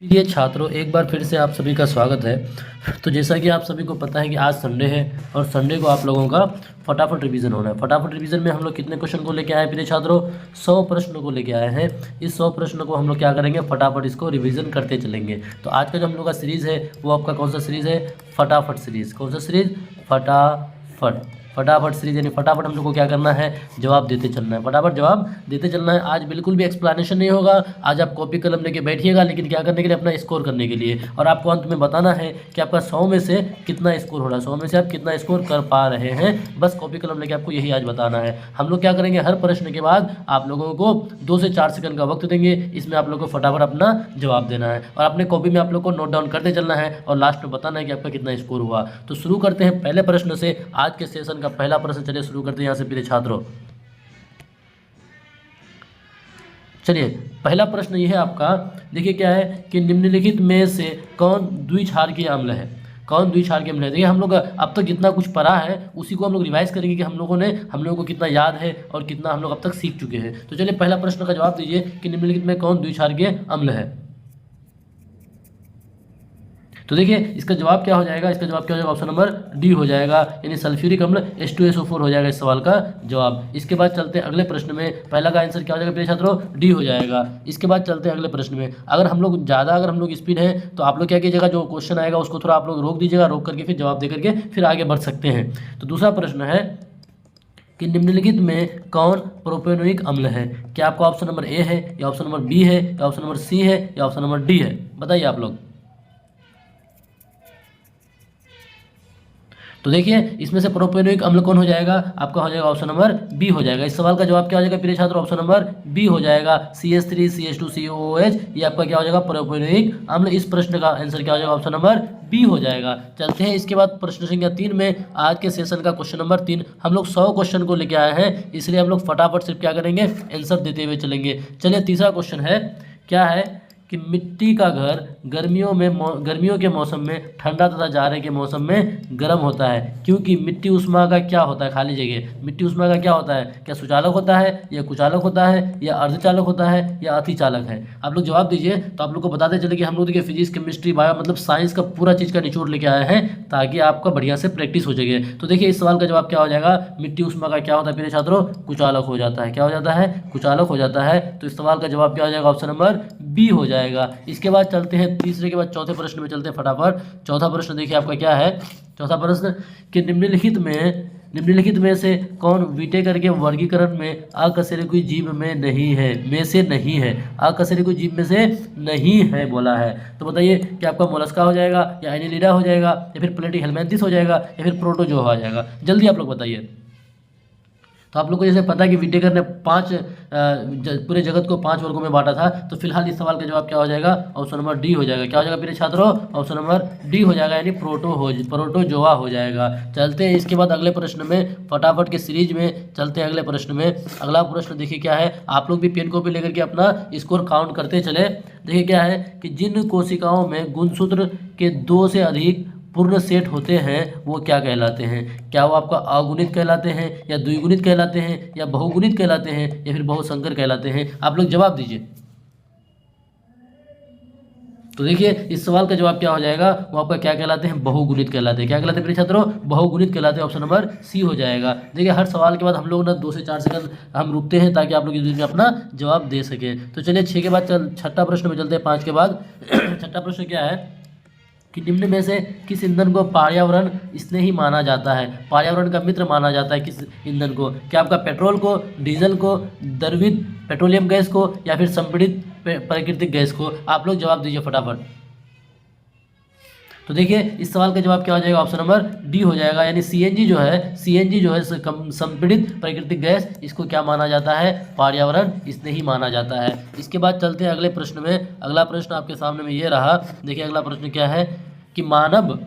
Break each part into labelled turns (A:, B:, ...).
A: प्रिय छात्रों, एक बार फिर से आप सभी का स्वागत है। तो जैसा कि आप सभी को पता है कि आज संडे है और संडे को आप लोगों का फटाफट रिवीजन होना है। फटाफट रिवीजन में हम लोग कितने क्वेश्चन को लेके आए हैं प्रिय छात्रों? 100 प्रश्नों को लेके आए हैं। इस 100 प्रश्नों को हम लोग क्या करेंगे, फटाफट इसको रिवीजन करते चलेंगे। तो आज का जो हम लोग का सीरीज़ है वो आपका कौन सा सीरीज़ है? फटाफट सीरीज़। कौन सा सीरीज़? फटाफट। फटाफट सीरीज यानी फटाफट हम लोग को क्या करना है, जवाब देते चलना है। फटाफट जवाब देते चलना है। आज बिल्कुल भी एक्सप्लेनेशन नहीं होगा। आज आप कॉपी कलम लेके बैठिएगा, लेकिन क्या करने के लिए? अपना स्कोर करने के लिए। और आपको अंत में बताना है कि आपका 100 में से कितना स्कोर हो रहा है, 100 में से आप कितना स्कोर कर पा रहे हैं। बस कॉपी कलम लेके आपको यही आज बताना है। हम लोग क्या करेंगे, हर प्रश्न के बाद आप लोगों को 2 से 4 सेकंड का वक्त देंगे। इसमें आप लोग को फटाफट अपना जवाब देना है और अपने कॉपी में आप लोग को नोट डाउन करते चलना है और लास्ट में बताना है कि आपका कितना स्कोर हुआ। तो शुरू करते हैं पहले प्रश्न से। आज के सेशन का पहला प्रश्न, चलिए शुरू करते हैं यहाँ से प्रिय छात्रों। चलिए पहला प्रश्न ये है आपका, देखिए क्या है कि निम्नलिखित में से कौन द्विक्षारकीय अम्ल है? कौन द्विक्षारकीय अम्ल है? देखिए हम लोग अब तक जितना कुछ पढ़ा है उसी को हम लोग रिवाइज करेंगे कि हम लोगों को कितना याद है और कितना हम लोग अब तक सीख चुके हैं। तो चलिए पहला प्रश्न का जवाब दीजिए कि निम्नलिखित में कौन द्विक्षारकीय अम्ल है। तो देखिए इसका जवाब क्या हो जाएगा, इसका जवाब क्या हो जाएगा? ऑप्शन नंबर डी हो जाएगा, यानी सल्फ्यूरिक अम्ल H2SO4 हो जाएगा इस सवाल का जवाब। इसके बाद चलते हैं अगले प्रश्न में। पहला का आंसर क्या हो जाएगा प्रिय छात्रों? डी हो जाएगा। इसके बाद चलते हैं अगले प्रश्न में। अगर हम लोग स्पीड है तो आप लोग क्या कीजिएगा, जो क्वेश्चन आएगा उसको थोड़ा आप लोग रोक दीजिएगा, रोक करके फिर जवाब दे करके फिर आगे बढ़ सकते हैं। तो दूसरा प्रश्न है कि निम्नलिखित में कौन प्रोपेनोइक अम्ल है? क्या आपका ऑप्शन नंबर ए है, या ऑप्शन नंबर बी है, या ऑप्शन नंबर सी है, या ऑप्शन नंबर डी है? बताइए आप लोग। तो देखिए इसमें से प्रोपेनोइक अम्ल कौन हो जाएगा? आपका हो जाएगा ऑप्शन नंबर बी हो जाएगा। इस सवाल का जवाब क्या हो जाएगा प्रिय छात्रों? ऑप्शन नंबर बी हो जाएगा, CH3CH2COOH। ये आपका क्या हो जाएगा? प्रोपेनोइक अम्ल। इस प्रश्न का आंसर क्या हो जाएगा? ऑप्शन नंबर बी हो जाएगा। चलते हैं इसके बाद प्रश्न संख्या 3 में। आज के सेशन का क्वेश्चन नंबर 3। हम लोग 100 क्वेश्चन को लेके आए हैं, इसलिए हम लोग फटाफट सिर्फ क्या करेंगे, आंसर देते हुए चलेंगे। चलिए तीसरा क्वेश्चन है, क्या है कि मिट्टी का घर गर्मियों के मौसम में ठंडा तथा जाड़े के मौसम में गर्म होता है, क्योंकि मिट्टी उष्मा का क्या होता है? खाली जगह। मिट्टी उष्मा का क्या होता है? क्या सुचालक होता है, या कुचालक होता है, या अर्धचालक होता है, या अतिचालक है? आप लोग जवाब दीजिए। तो आप लोग को बताते चले कि हम लोग देखिए फिजिक्स, केमिस्ट्री, बायो मतलब साइंस का पूरा चीज़ का निचोड़ लेके आए हैं, ताकि आपका बढ़िया से प्रैक्टिस हो जाएगी। तो देखिए इस सवाल का जवाब क्या हो जाएगा? मिट्टी उष्मा का क्या होता है प्रिय छात्रों? कुचालक हो जाता है। क्या हो जाता है? कुचालक हो जाता है। तो इस सवाल का जवाब क्या हो जाएगा? ऑप्शन नंबर बी हो जाएगा। इसके बाद चलते हैं तीसरे के बाद चौथे प्रश्न में चलते हैं फटाफट। चौथा प्रश्न देखिए आपका क्या है। चौथा प्रश्न कि निम्नलिखित में से कौन विटेकर के वर्गीकरण में अकशेरुकी जीव में नहीं है, में से नहीं है? अकशेरुकी जीव में से नहीं है बोला है। तो बताइए कि आपका मोलस्का हो जाएगा, या एनिलिडा हो जाएगा, या फिर प्लेटीहेल्मिन्थस हो जाएगा, या फिर प्रोटोजोआ हो जाएगा? जल्दी आप लोग बताइए। तो आप लोग को जैसे पता है कि विटेकर ने पूरे जगत को 5 वर्गों में बांटा था। तो फिलहाल इस सवाल का जवाब क्या हो जाएगा? ऑप्शन नंबर डी हो जाएगा। क्या हो जाएगा मेरे छात्रों? ऑप्शन नंबर डी हो जाएगा, यानी प्रोटोजोआ हो जाएगा। चलते हैं इसके बाद अगले प्रश्न में, फटाफट के सीरीज में चलते हैं अगले प्रश्न में। अगला प्रश्न देखिए क्या है, आप लोग भी पेन कॉपी लेकर के अपना स्कोर काउंट करते चले। देखिए क्या है कि जिन कोशिकाओं में गुणसूत्र के 2 से अधिक पूर्ण सेट होते हैं वो क्या कहलाते हैं? क्या वो आपका अगुणित कहलाते हैं, या द्विगुणित कहलाते हैं, या बहुगुणित कहलाते हैं, या फिर बहुसंकर कहलाते हैं? आप लोग जवाब दीजिए। तो देखिए इस सवाल का जवाब क्या हो जाएगा, वो आपका क्या कहलाते हैं? बहुगुणित कहलाते हैं। क्या कहलाते हैं प्रिय छात्रों? बहुगुणित कहलाते हैं। ऑप्शन नंबर सी हो जाएगा। देखिए हर सवाल के बाद हम लोग 2 से 4 सेकंड हम रुकते हैं, ताकि आप लोग इस बीच में अपना जवाब दे सकें। तो चलिए 6 के बाद छठा प्रश्न में चलते हैं, 5 के बाद। छठा प्रश्न क्या है कि निम्न में से किस ईंधन को पर्यावरण स्नेही माना जाता है? पर्यावरण का मित्र माना जाता है किस ईंधन को? क्या आपका पेट्रोल को, डीजल को, द्रवित पेट्रोलियम गैस को, या फिर संपीड़ित प्राकृतिक गैस को? आप लोग जवाब दीजिए फटाफट। तो देखिए इस सवाल का जवाब क्या हो जाएगा? ऑप्शन नंबर डी हो जाएगा, यानी सीएनजी जो है संपीड़ित प्राकृतिक गैस, इसको क्या माना जाता है? पर्यावरण स्नेही माना जाता है। इसके बाद चलते हैं अगले प्रश्न में। अगला प्रश्न आपके सामने में ये रहा। देखिए अगला प्रश्न क्या है कि मानव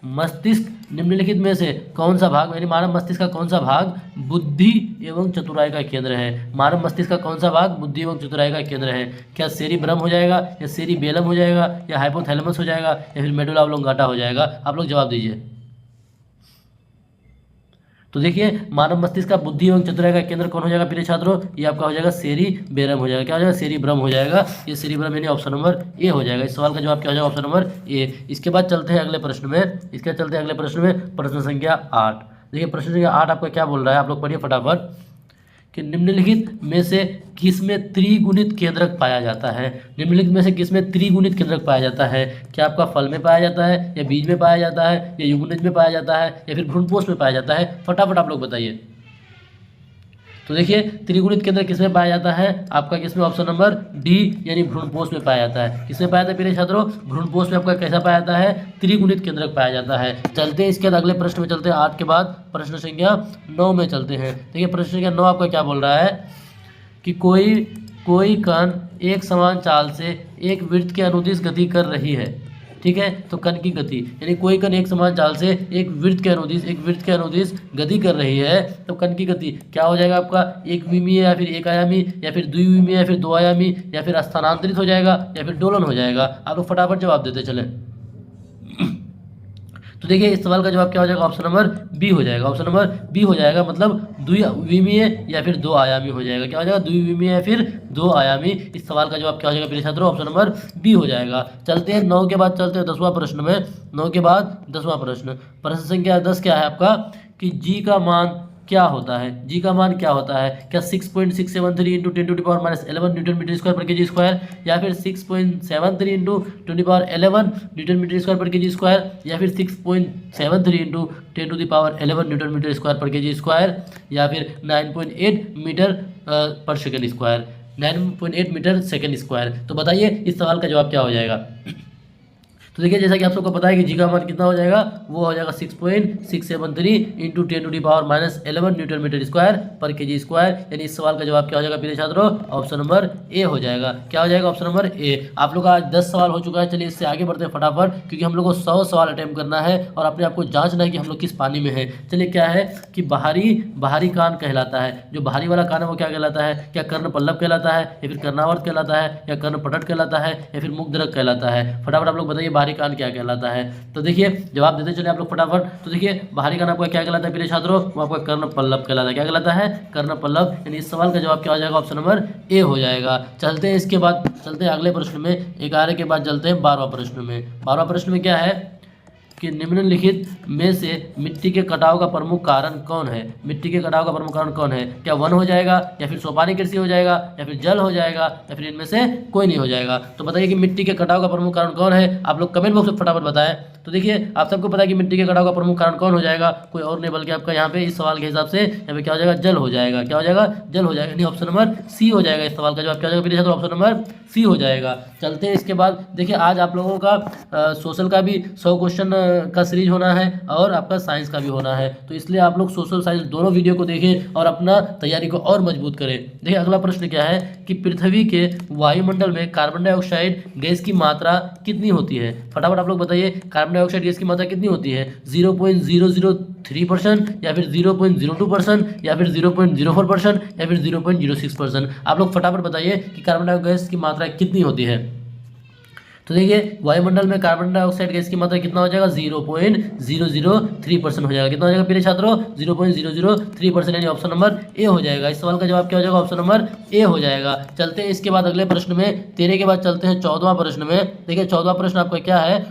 A: मस्तिष्क निम्नलिखित में से कौन सा भाग, यानी मानव मस्तिष्क का कौन सा भाग बुद्धि एवं चतुराई का केंद्र है? मानव मस्तिष्क का कौन सा भाग बुद्धि एवं चतुराई का केंद्र है? क्या सेरिब्रम हो जाएगा, या सेरिबेलम हो जाएगा, या हाइपोथैलेमस हो जाएगा, या फिर मेडुला ऑब्लोंगाटा हो जाएगा? आप लोग जवाब दीजिए। तो देखिए मानव मस्तिष्क का बुद्धि एवं चतुराई का केंद्र कौन हो जाएगा प्रिय छात्रों, ये आपका हो जाएगा सेरिबेरम हो जाएगा। क्या हो जाएगा, सेरिब्रम हो जाएगा। ये सेरिब्रम यानी ऑप्शन नंबर ए हो जाएगा। इस सवाल का जवाब क्या हो जाएगा, ऑप्शन नंबर ए। इसके बाद चलते हैं अगले प्रश्न में। प्रश्न संख्या 8। देखिए प्रश्न संख्या 8 आपका क्या बोल रहा है, आप लोग पढ़िए फटाफट कि निम्नलिखित में से किसमें त्रिगुणित केंद्रक पाया जाता है। निम्नलिखित में से किसमें त्रिगुणित केंद्रक पाया जाता है। क्या आपका फल में पाया जाता है, या बीज में पाया जाता है, या युग्मनज में पाया जाता है, या फिर भ्रूणपोष में पाया जाता है। फटाफट आप लोग बताइए। तो देखिए त्रिगुणित केंद्र किसमें पाया जाता है, आपका किसमें, ऑप्शन नंबर डी यानी भ्रूणपोष में पाया जाता है। किसमें पाया जाता है प्रिय छात्रों, भ्रूणपोष में आपका कैसा पाया जाता है, त्रिगुणित केंद्रक पाया जाता है। चलते हैं इसके बाद अगले प्रश्न में चलते हैं। 8 के बाद प्रश्न संख्या 9 में चलते हैं। देखिए प्रश्न संख्या 9 आपका क्या बोल रहा है कि कोई कण एक समान चाल से एक वृत्त के अनुदिश गति कर रही है। ठीक है, तो कण की गति यानी कोई कण एक समान चाल से एक वृत्त के अनुदिश गति कर रही है, तो कण की गति क्या हो जाएगा आपका, एक विमीय या फिर एक आयामी, या फिर द्विविमीय या फिर दो आयामी, या फिर स्थानांतरित हो जाएगा, या फिर दोलन हो जाएगा। आप लोग फटाफट जवाब देते चले। तो देखिए इस सवाल का जवाब क्या हो जाएगा, ऑप्शन नंबर बी हो जाएगा। ऑप्शन नंबर बी हो जाएगा, मतलब द्विविमीय या फिर दो आयामी हो जाएगा। क्या हो जाएगा, द्विविमीय या फिर दो आयामी। इस सवाल का जवाब क्या हो जाएगा प्रिय छात्रों, ऑप्शन नंबर बी हो जाएगा। चलते हैं 9 के बाद चलते हैं 10वां प्रश्न में। 9 के बाद 10वां प्रश्न संख्या 10 क्या है आपका कि जी का मान क्या होता है। जी का मान क्या होता है, क्या 6.673 into 10⁻11 newton metre square per KG square, या फिर 6.73 into 10⁻11 newton metre square per KG square, या फिर 6.73 into 10⁻11 newton metre square per KG square, या फिर 9.8 metre per second square, 9.8 metre second square. तो बताइए इस सवाल का जवाब क्या हो जाएगा। तो देखिए जैसा कि आप सबको पता है कि जी का मान कितना हो जाएगा, वो हो जाएगा 6.673 into 10⁻11 newton metre square per KG square. यानी इस सवाल का जवाब क्या हो जाएगा प्रिय छात्रों, ऑप्शन नंबर ए हो जाएगा। क्या हो जाएगा, ऑप्शन नंबर ए। आप लोग का आज 10 सवाल हो चुका है। चलिए इससे आगे बढ़ते हैं फटाफट, क्योंकि हम लोग को 100 सवाल अटेम्प्ट करना है और अपने आप को जांचना है कि हम लोग किस पानी में है। चलिए क्या है कि बाहरी कान कहलाता है, जो बाहरी वाला कान है वो क्या कहलाता है, क्या कर्ण पल्लव कहलाता है, या फिर कर्णावर्त कहलाता है, या कर्ण पटट कहलाता है, या फिर मुग्धरक कहलाता है। फटाफट आप लोग बताइए बाहरी कान क्या कहलाता है। तो देखिए जवाब देते चले आप लोग फटाफट। तो देखिए बाहरी कान आपका क्या कहलाता है प्रिय छात्रों, वो आपका कर्ण पल्लव कहलाता है। क्या कहलाता है, कर्ण पल्लव। यानी इस सवाल का जवाब क्या हो जाएगा, ऑप्शन नंबर ए हो जाएगा। चलते हैं इसके बाद चलते हैं अगले प्रश्न में। 11 के बाद चलते हैं 12वां प्रश्न में। 12वां प्रश्न में क्या है कि निम्नलिखित में से मिट्टी के कटाव का प्रमुख कारण कौन है। मिट्टी के कटाव का प्रमुख कारण कौन है, क्या वन हो जाएगा, या फिर सोपानी कृषि हो जाएगा, या फिर जल हो जाएगा, या फिर इनमें से कोई नहीं हो जाएगा। तो बताइए कि मिट्टी के कटाव का प्रमुख कारण कौन है। आप लोग कमेंट बॉक्स में फटाफट बताएं। तो देखिए आप सबको पता है कि मिट्टी के कटाव का प्रमुख कारण कौन हो जाएगा, कोई और नहीं बल्कि आपका यहाँ पे इस सवाल के हिसाब से यहाँ पे क्या हो जाएगा, जल हो जाएगा। क्या हो जाएगा, जल हो जाएगा। नहीं, ऑप्शन नंबर सी हो जाएगा। इस सवाल का जवाब क्या हो जाएगा प्रिय छात्रों, ऑप्शन नंबर सी हो जाएगा। चलते हैं इसके बाद। देखिए आज आप लोगों का सोशल का भी 100 क्वेश्चन का सीरीज होना है और आपका साइंस का भी होना है। तो इसलिए आप लोग सोशल साइंस दोनों वीडियो को देखें और अपना तैयारी को और मजबूत करें। देखिए अगला प्रश्न क्या है कि पृथ्वी के वायुमंडल में कार्बन डाइऑक्साइड गैस की मात्रा कितनी होती है। फटाफट आप लोग बताइए कार्बन डाइऑक्साइड गैस की मात्रा कितनी होती है, 0.003%, या फिर 0.02%, या फिर 0.04%, या फिर 0.06%। आप लोग फटाफट बताइए कि कार्बन डाइऑक्साइड गैस की मात्रा कितनी होती है। तो देखिए वायुमंडल में कार्बन डाइऑक्साइड गैस की मात्रा कितना हो जाएगा, 0.003% हो जाएगा। कितना हो जाएगा प्रिय छात्रों, 0.003%। यानी ऑप्शन नंबर ए हो जाएगा। इस सवाल का जवाब क्या हो जाएगा, ऑप्शन नंबर ए हो जाएगा। चलते हैं इसके बाद अगले प्रश्न में। 13 के बाद चलते हैं 14वां प्रश्न में। देखिए 14वां प्रश्न आपका क्या है,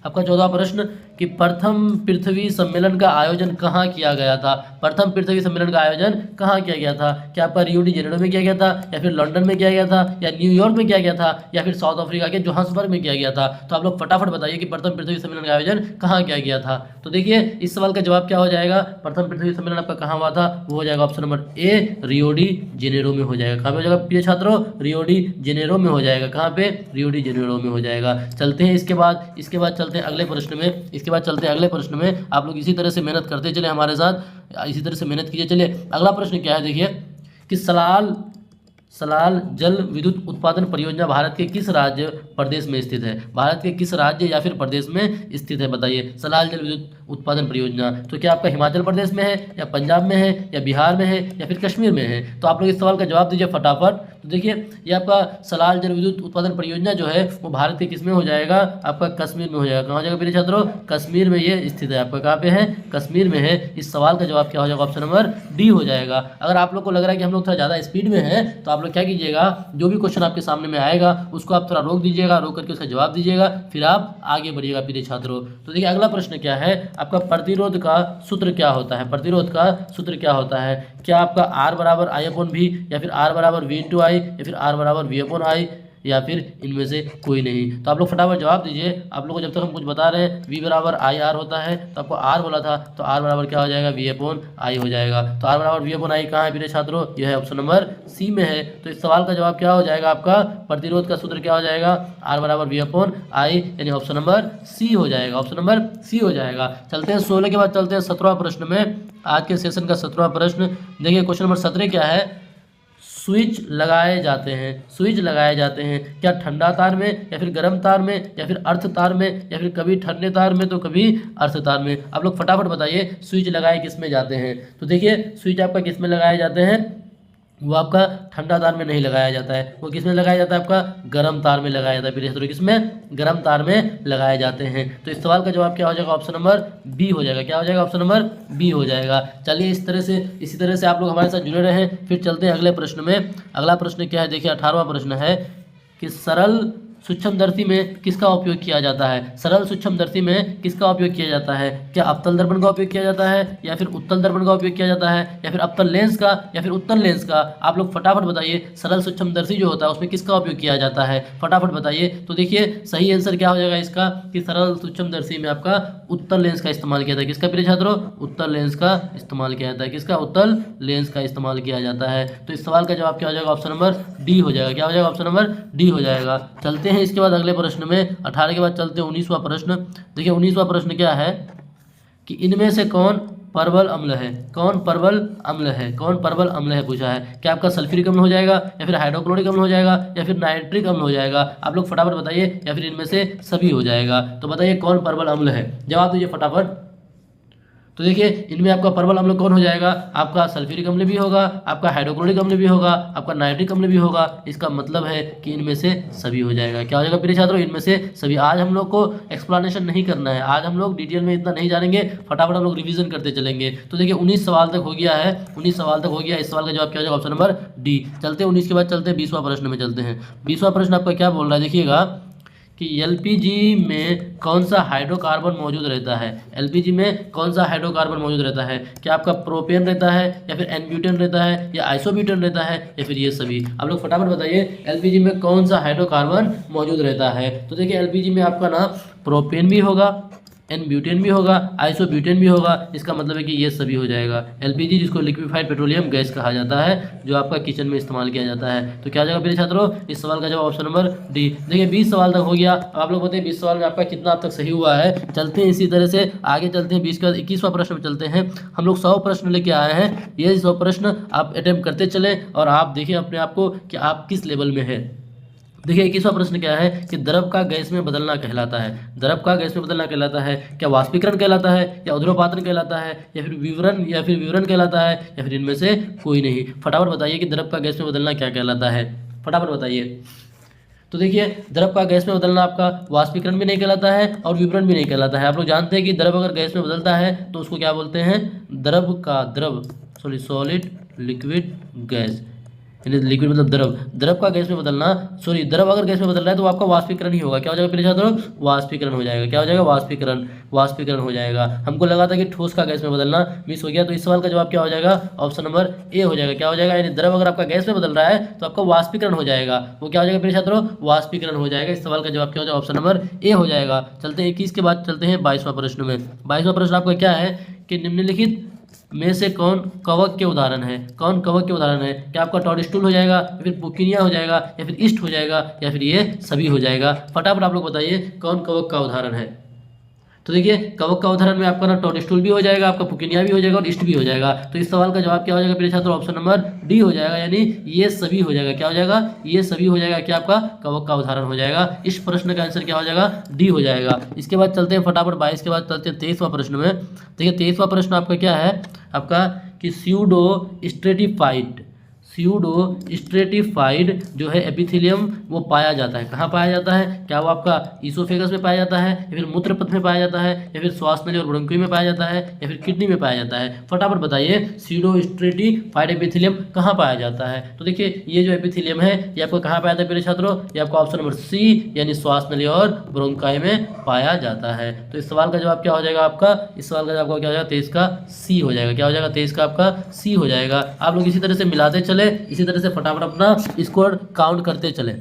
A: आपका 14वां प्रश्न कि प्रथम पृथ्वी सम्मेलन का आयोजन कहाँ किया गया था। प्रथम पृथ्वी सम्मेलन का आयोजन कहाँ किया गया था, क्या आपका रियो डी जेनेरो में किया गया था, या फिर लंदन में किया गया था, या न्यूयॉर्क में किया गया था, या फिर साउथ अफ्रीका के जोहान्सबर्ग में किया गया था। तो आप लोग फटाफट बताइए कि प्रथम पृथ्वी सम्मेलन का आयोजन कहाँ किया गया था। तो देखिए इस सवाल का जवाब क्या हो जाएगा, प्रथम पृथ्वी सम्मेलन आपका कहाँ हुआ था, वो हो जाएगा option number A, Rio de Janeiro में हो जाएगा। कहाँ पे हो जाएगा प्रिय छात्रों, रियो डी जेनेरो में हो जाएगा। कहाँ पे, रियो डी जेनेरो में हो जाएगा। चलते हैं इसके बाद चलते हैं अगले प्रश्न में। अगले प्रश्न में आप लोग इसी तरह से मेहनत करते चले, हमारे साथ इसी तरह से मेहनत कीजिए। चलिए अगला प्रश्न क्या है, देखिए कि सलाल जल विद्युत उत्पादन परियोजना भारत के किस राज्य प्रदेश में स्थित है। भारत के किस राज्य या फिर प्रदेश में स्थित है, बताइए। सलाल जल विद्युत उत्पादन परियोजना। तो क्या आपका हिमाचल प्रदेश में है या पंजाब में है या बिहार में है या फिर कश्मीर में है? तो आप लोग इस सवाल का जवाब दीजिए फटाफट। तो देखिए ये आपका सलाल जल विद्युत उत्पादन परियोजना जो है वो भारत के किस में हो जाएगा? आपका कश्मीर में हो जाएगा। कहाँ हो जाएगा प्रिय छात्रों? कश्मीर में ये स्थित है। आपका कहाँ पे है? कश्मीर में है। इस सवाल का जवाब क्या हो जाएगा? ऑप्शन नंबर डी हो जाएगा। अगर आप लोग को लग रहा है कि हम लोग थोड़ा ज़्यादा स्पीड में है तो आप लोग क्या कीजिएगा, जो भी क्वेश्चन आपके सामने में आएगा उसको आप थोड़ा रोक दीजिएगा, रोक करके उसका जवाब दीजिएगा, फिर आप आगे बढ़िएगा प्रिय छात्रों। तो देखिए अगला प्रश्न क्या है आपका, प्रतिरोध का सूत्र क्या होता है? प्रतिरोध का सूत्र क्या होता है? क्या आपका R बराबर I/V या फिर R बराबर V/I या फिर R बराबर V/I या फिर इनमें से कोई नहीं? तो आप लोग फटाफट जवाब दीजिए। आप लोग को जब तक हम कुछ बता रहे हैं V बराबर IR होता है, तो आपको R बोला था तो R बराबर क्या हो जाएगा? V/I हो जाएगा। तो R बराबर V/I कहाँ है प्रिय छात्रों? यह है ऑप्शन नंबर सी में है। तो इस सवाल का जवाब क्या हो जाएगा आपका? प्रतिरोध का सूत्र क्या हो जाएगा? R बराबर V/I, यानी ऑप्शन नंबर सी हो जाएगा। ऑप्शन नंबर सी हो जाएगा। चलते हैं 16 के बाद चलते हैं 17वां प्रश्न में। आज के सेशन का 17वां प्रश्न देखिए, क्वेश्चन नंबर 17 क्या है? स्विच लगाए जाते हैं, स्विच लगाए जाते हैं क्या ठंडा तार में या फिर गर्म तार में या फिर अर्थ तार में या फिर कभी ठंडे तार में तो कभी अर्थ तार में? आप लोग फटाफट बताइए स्विच लगाए किस में जाते हैं? तो देखिए स्विच आपका किस में लगाए जाते हैं? वो आपका ठंडा तार में नहीं लगाया जाता है। वो किस में लगाया जाता है? आपका गर्म तार में लगाया जाता है प्रिय छात्रों। किसमें? गर्म तार में लगाए जाते हैं। तो इस सवाल का जवाब क्या हो जाएगा? ऑप्शन नंबर बी हो जाएगा। क्या हो जाएगा? ऑप्शन नंबर बी हो जाएगा। चलिए इसी तरह से आप लोग हमारे साथ जुड़े रहें। फिर चलते हैं अगले प्रश्न में। अगला प्रश्न क्या है देखिए, 18वां प्रश्न है कि सरल सूक्ष्मदर्शी में किसका उपयोग किया जाता है? सरल सूक्ष्मदर्शी में किसका उपयोग किया जाता है? क्या अवतल दर्पण का उपयोग किया जाता है या फिर उत्तल दर्पण का उपयोग किया जाता है या फिर अवतल लेंस का या फिर उत्तल लेंस का? आप लोग फटाफट बताइए सरल सूक्ष्मदर्शी जो होता है उसमें किसका उपयोग किया जाता है? फटाफट बताइए। तो देखिए सही आंसर क्या हो जाएगा इसका कि सरल सूक्ष्मदर्शी में आपका उत्तल लेंस का इस्तेमाल किया जाता है। किसका प्रिय छात्रों? उत्तल लेंस का इस्तेमाल किया जाता है। किसका? उत्तल लेंस का इस्तेमाल किया जाता है। तो इस सवाल का जवाब क्या हो जाएगा? ऑप्शन नंबर डी हो जाएगा। क्या हो जाएगा? ऑप्शन नंबर डी हो जाएगा। चलते हैं इसके बाद अगले प्रश्न में। 18 के बाद चलते हैं 19वां प्रश्न। देखिए 19वां प्रश्न क्या है कि इनमें से कौन परवल अम्ल है? कौन परवल अम्ल है? कौन परवल अम्ल है पूछा है। क्या आपका सल्फ्यूरिक अम्ल हो जाएगा या फिर हाइड्रोक्लोरिक अम्ल हो जाएगा या फिर नाइट्रिक अम्ल हो जाएगा? आप लोग फटाफट बताइए, या फिर इनमें से सभी हो जाएगा? तो बताइए कौन परवल अम्ल है, जवाब दीजिए फटाफट। तो देखिए इनमें आपका परवल अम्ल कौन हो जाएगा? आपका सल्फ्यूरिक अम्ल भी होगा, आपका हाइड्रोक्लोरिक अम्ल भी होगा, आपका नाइट्रिक अम्ल भी होगा। इसका मतलब है कि इनमें से सभी हो जाएगा। क्या हो जाएगा प्रिय छात्रों? इनमें से सभी। आज हम लोग को एक्सप्लेनेशन नहीं करना है, आज हम लोग डिटेल में इतना नहीं जानेंगे, फटाफट हम लोग रिवीजन करते चलेंगे। तो देखिए 19 सवाल तक हो गया है, 19 सवाल तक हो गया। इस सवाल का जवाब क्या हो जाएगा? Option number D. चलते हैं 19 के बाद चलते हैं 20वां प्रश्न में चलते हैं। 20वां प्रश्न आपका क्या बोल रहा है देखिएगा कि एलपीजी में कौन सा हाइड्रोकार्बन मौजूद रहता है? एलपीजी में कौन सा हाइड्रोकार्बन मौजूद रहता है? क्या आपका प्रोपेन रहता है या फिर एन-ब्यूटेन रहता है या आइसोब्यूटेन रहता है या फिर ये सभी? आप लोग फटाफट बताइए एलपीजी में कौन सा हाइड्रोकार्बन मौजूद रहता है? तो देखिए एलपीजी में आपका ना प्रोपेन भी होगा, एन-ब्यूटेन भी होगा, आइसोब्यूटेन भी होगा। इसका मतलब है कि ये सभी हो जाएगा। एलपीजी जिसको लिक्विफाइड पेट्रोलियम गैस कहा जाता है, जो आपका किचन में इस्तेमाल किया जाता है। तो क्या हो जाएगा मेरे छात्रों? इस सवाल का जवाब ऑप्शन नंबर डी। देखिए 20 सवाल तक हो गया। अब आप लोग बताइए 20 सवाल में आपका कितना अब तक सही हुआ है। चलते हैं इसी तरह से आगे चलते हैं। 20 के बाद 21वां प्रश्न में चलते हैं। हम लोग 100 प्रश्न लेके आए हैं। ये 100 प्रश्न आप अटेम्प्ट करते चले और आप देखिए अपने आप को कि आप किस लेवल में है। देखिए 21वां प्रश्न क्या है कि द्रव का गैस में बदलना कहलाता है। द्रव का गैस में बदलना कहलाता है क्या वाष्पीकरण कहलाता है या ऊर्ध्वपातन कहलाता है या फिर विवरण कहलाता है या फिर इनमें से कोई नहीं? फटाफट बताइए कि द्रव का गैस में बदलना क्या कहलाता है, फटाफट बताइए। तो देखिए द्रव का गैस में बदलना आपका वाष्पीकरण भी नहीं कहलाता है और विवरण भी नहीं कहलाता है। आप लोग जानते हैं कि द्रव अगर गैस में बदलता है तो उसको क्या बोलते हैं? सॉलिड लिक्विड गैस, लिक्विड मतलब द्रव। द्रव का गैस में बदलना, द्रव अगर गैस में बदल रहा है तो आपका वाष्पीकरण ही होगा। क्या हो जाएगा प्रिय छात्रों? वाष्पीकरण हो जाएगा। क्या हो जाएगा? वाष्पीकरण हो जाएगा। हमको लगा था कि ठोस का गैस में बदलना, मिस हो गया। तो इस सवाल का जवाब क्या हो जाएगा? ऑप्शन नंबर ए हो जाएगा। क्या हो जाएगा? यानी द्रव अगर आपका गैस में बदल रहा है तो आपका वाष्पीकरण हो जाएगा। वो क्या हो जाएगा प्रिय छात्रों? वाष्पीकरण हो जाएगा। इस सवाल का जवाब क्या हो जाएगा? ऑप्शन नंबर ए हो जाएगा। चलते हैं 21 के बाद चलते हैं 22वां प्रश्न में। 22वां प्रश्न आपका क्या है कि निम्नलिखित में से कौन कवक के उदाहरण है? कौन कवक के उदाहरण है? क्या आपका टॉडस्टूल हो जाएगा या फिर पुकिनिया हो जाएगा या फिर ईस्ट हो जाएगा या फिर ये सभी हो जाएगा? फटाफट आप लोग बताइए कौन कवक का उदाहरण है। तो देखिए कवक का उदाहरण में आपका ना टोडस्टूल भी हो जाएगा, आपका पुकिनिया भी हो जाएगा और ईस्ट भी हो जाएगा। तो इस सवाल का जवाब क्या हो जाएगा प्रिय छात्र, ऑप्शन नंबर डी हो जाएगा, यानी ये सभी हो जाएगा। क्या हो जाएगा, ये सभी हो जाएगा, क्या आपका कवक का उदाहरण हो जाएगा। इस प्रश्न का आंसर क्या हो जाएगा, डी हो जाएगा। इसके बाद चलते हैं फटाफट 22 के बाद चलते हैं 23वां प्रश्न में। देखिए 23वां प्रश्न आपका क्या है, आपका कि स्यूडो स्ट्रेटिफाइड जो है एपिथेलियम वो पाया जाता है, कहाँ पाया जाता है, क्या वो आपका ईसोफेगस में पाया जाता है, या फिर मूत्रपथ में पाया जाता है, या फिर श्वास नली और ब्रोंकी में पाया जाता है, या फिर किडनी में पाया जाता है। फटाफट बताइए स्यूडो स्ट्रेटिफाइड एपिथेलियम कहाँ पाया जाता है। तो देखिए ये जो एपिथेलियम है ये आपको कहाँ पाया जाता है मेरे छात्रों, ये आपको ऑप्शन नंबर सी यानी श्वास नली और ब्रोंकाई में पाया जाता है। तो इस सवाल का जवाब क्या हो जाएगा आपका, इस सवाल का जवाब क्या हो जाएगा, 23 का सी हो जाएगा। क्या हो जाएगा, 23 का आपका सी हो जाएगा। आप लोग इसी तरह से मिलाते चले, इसी तरह से फटाफट अपना स्कोर काउंट करते चले।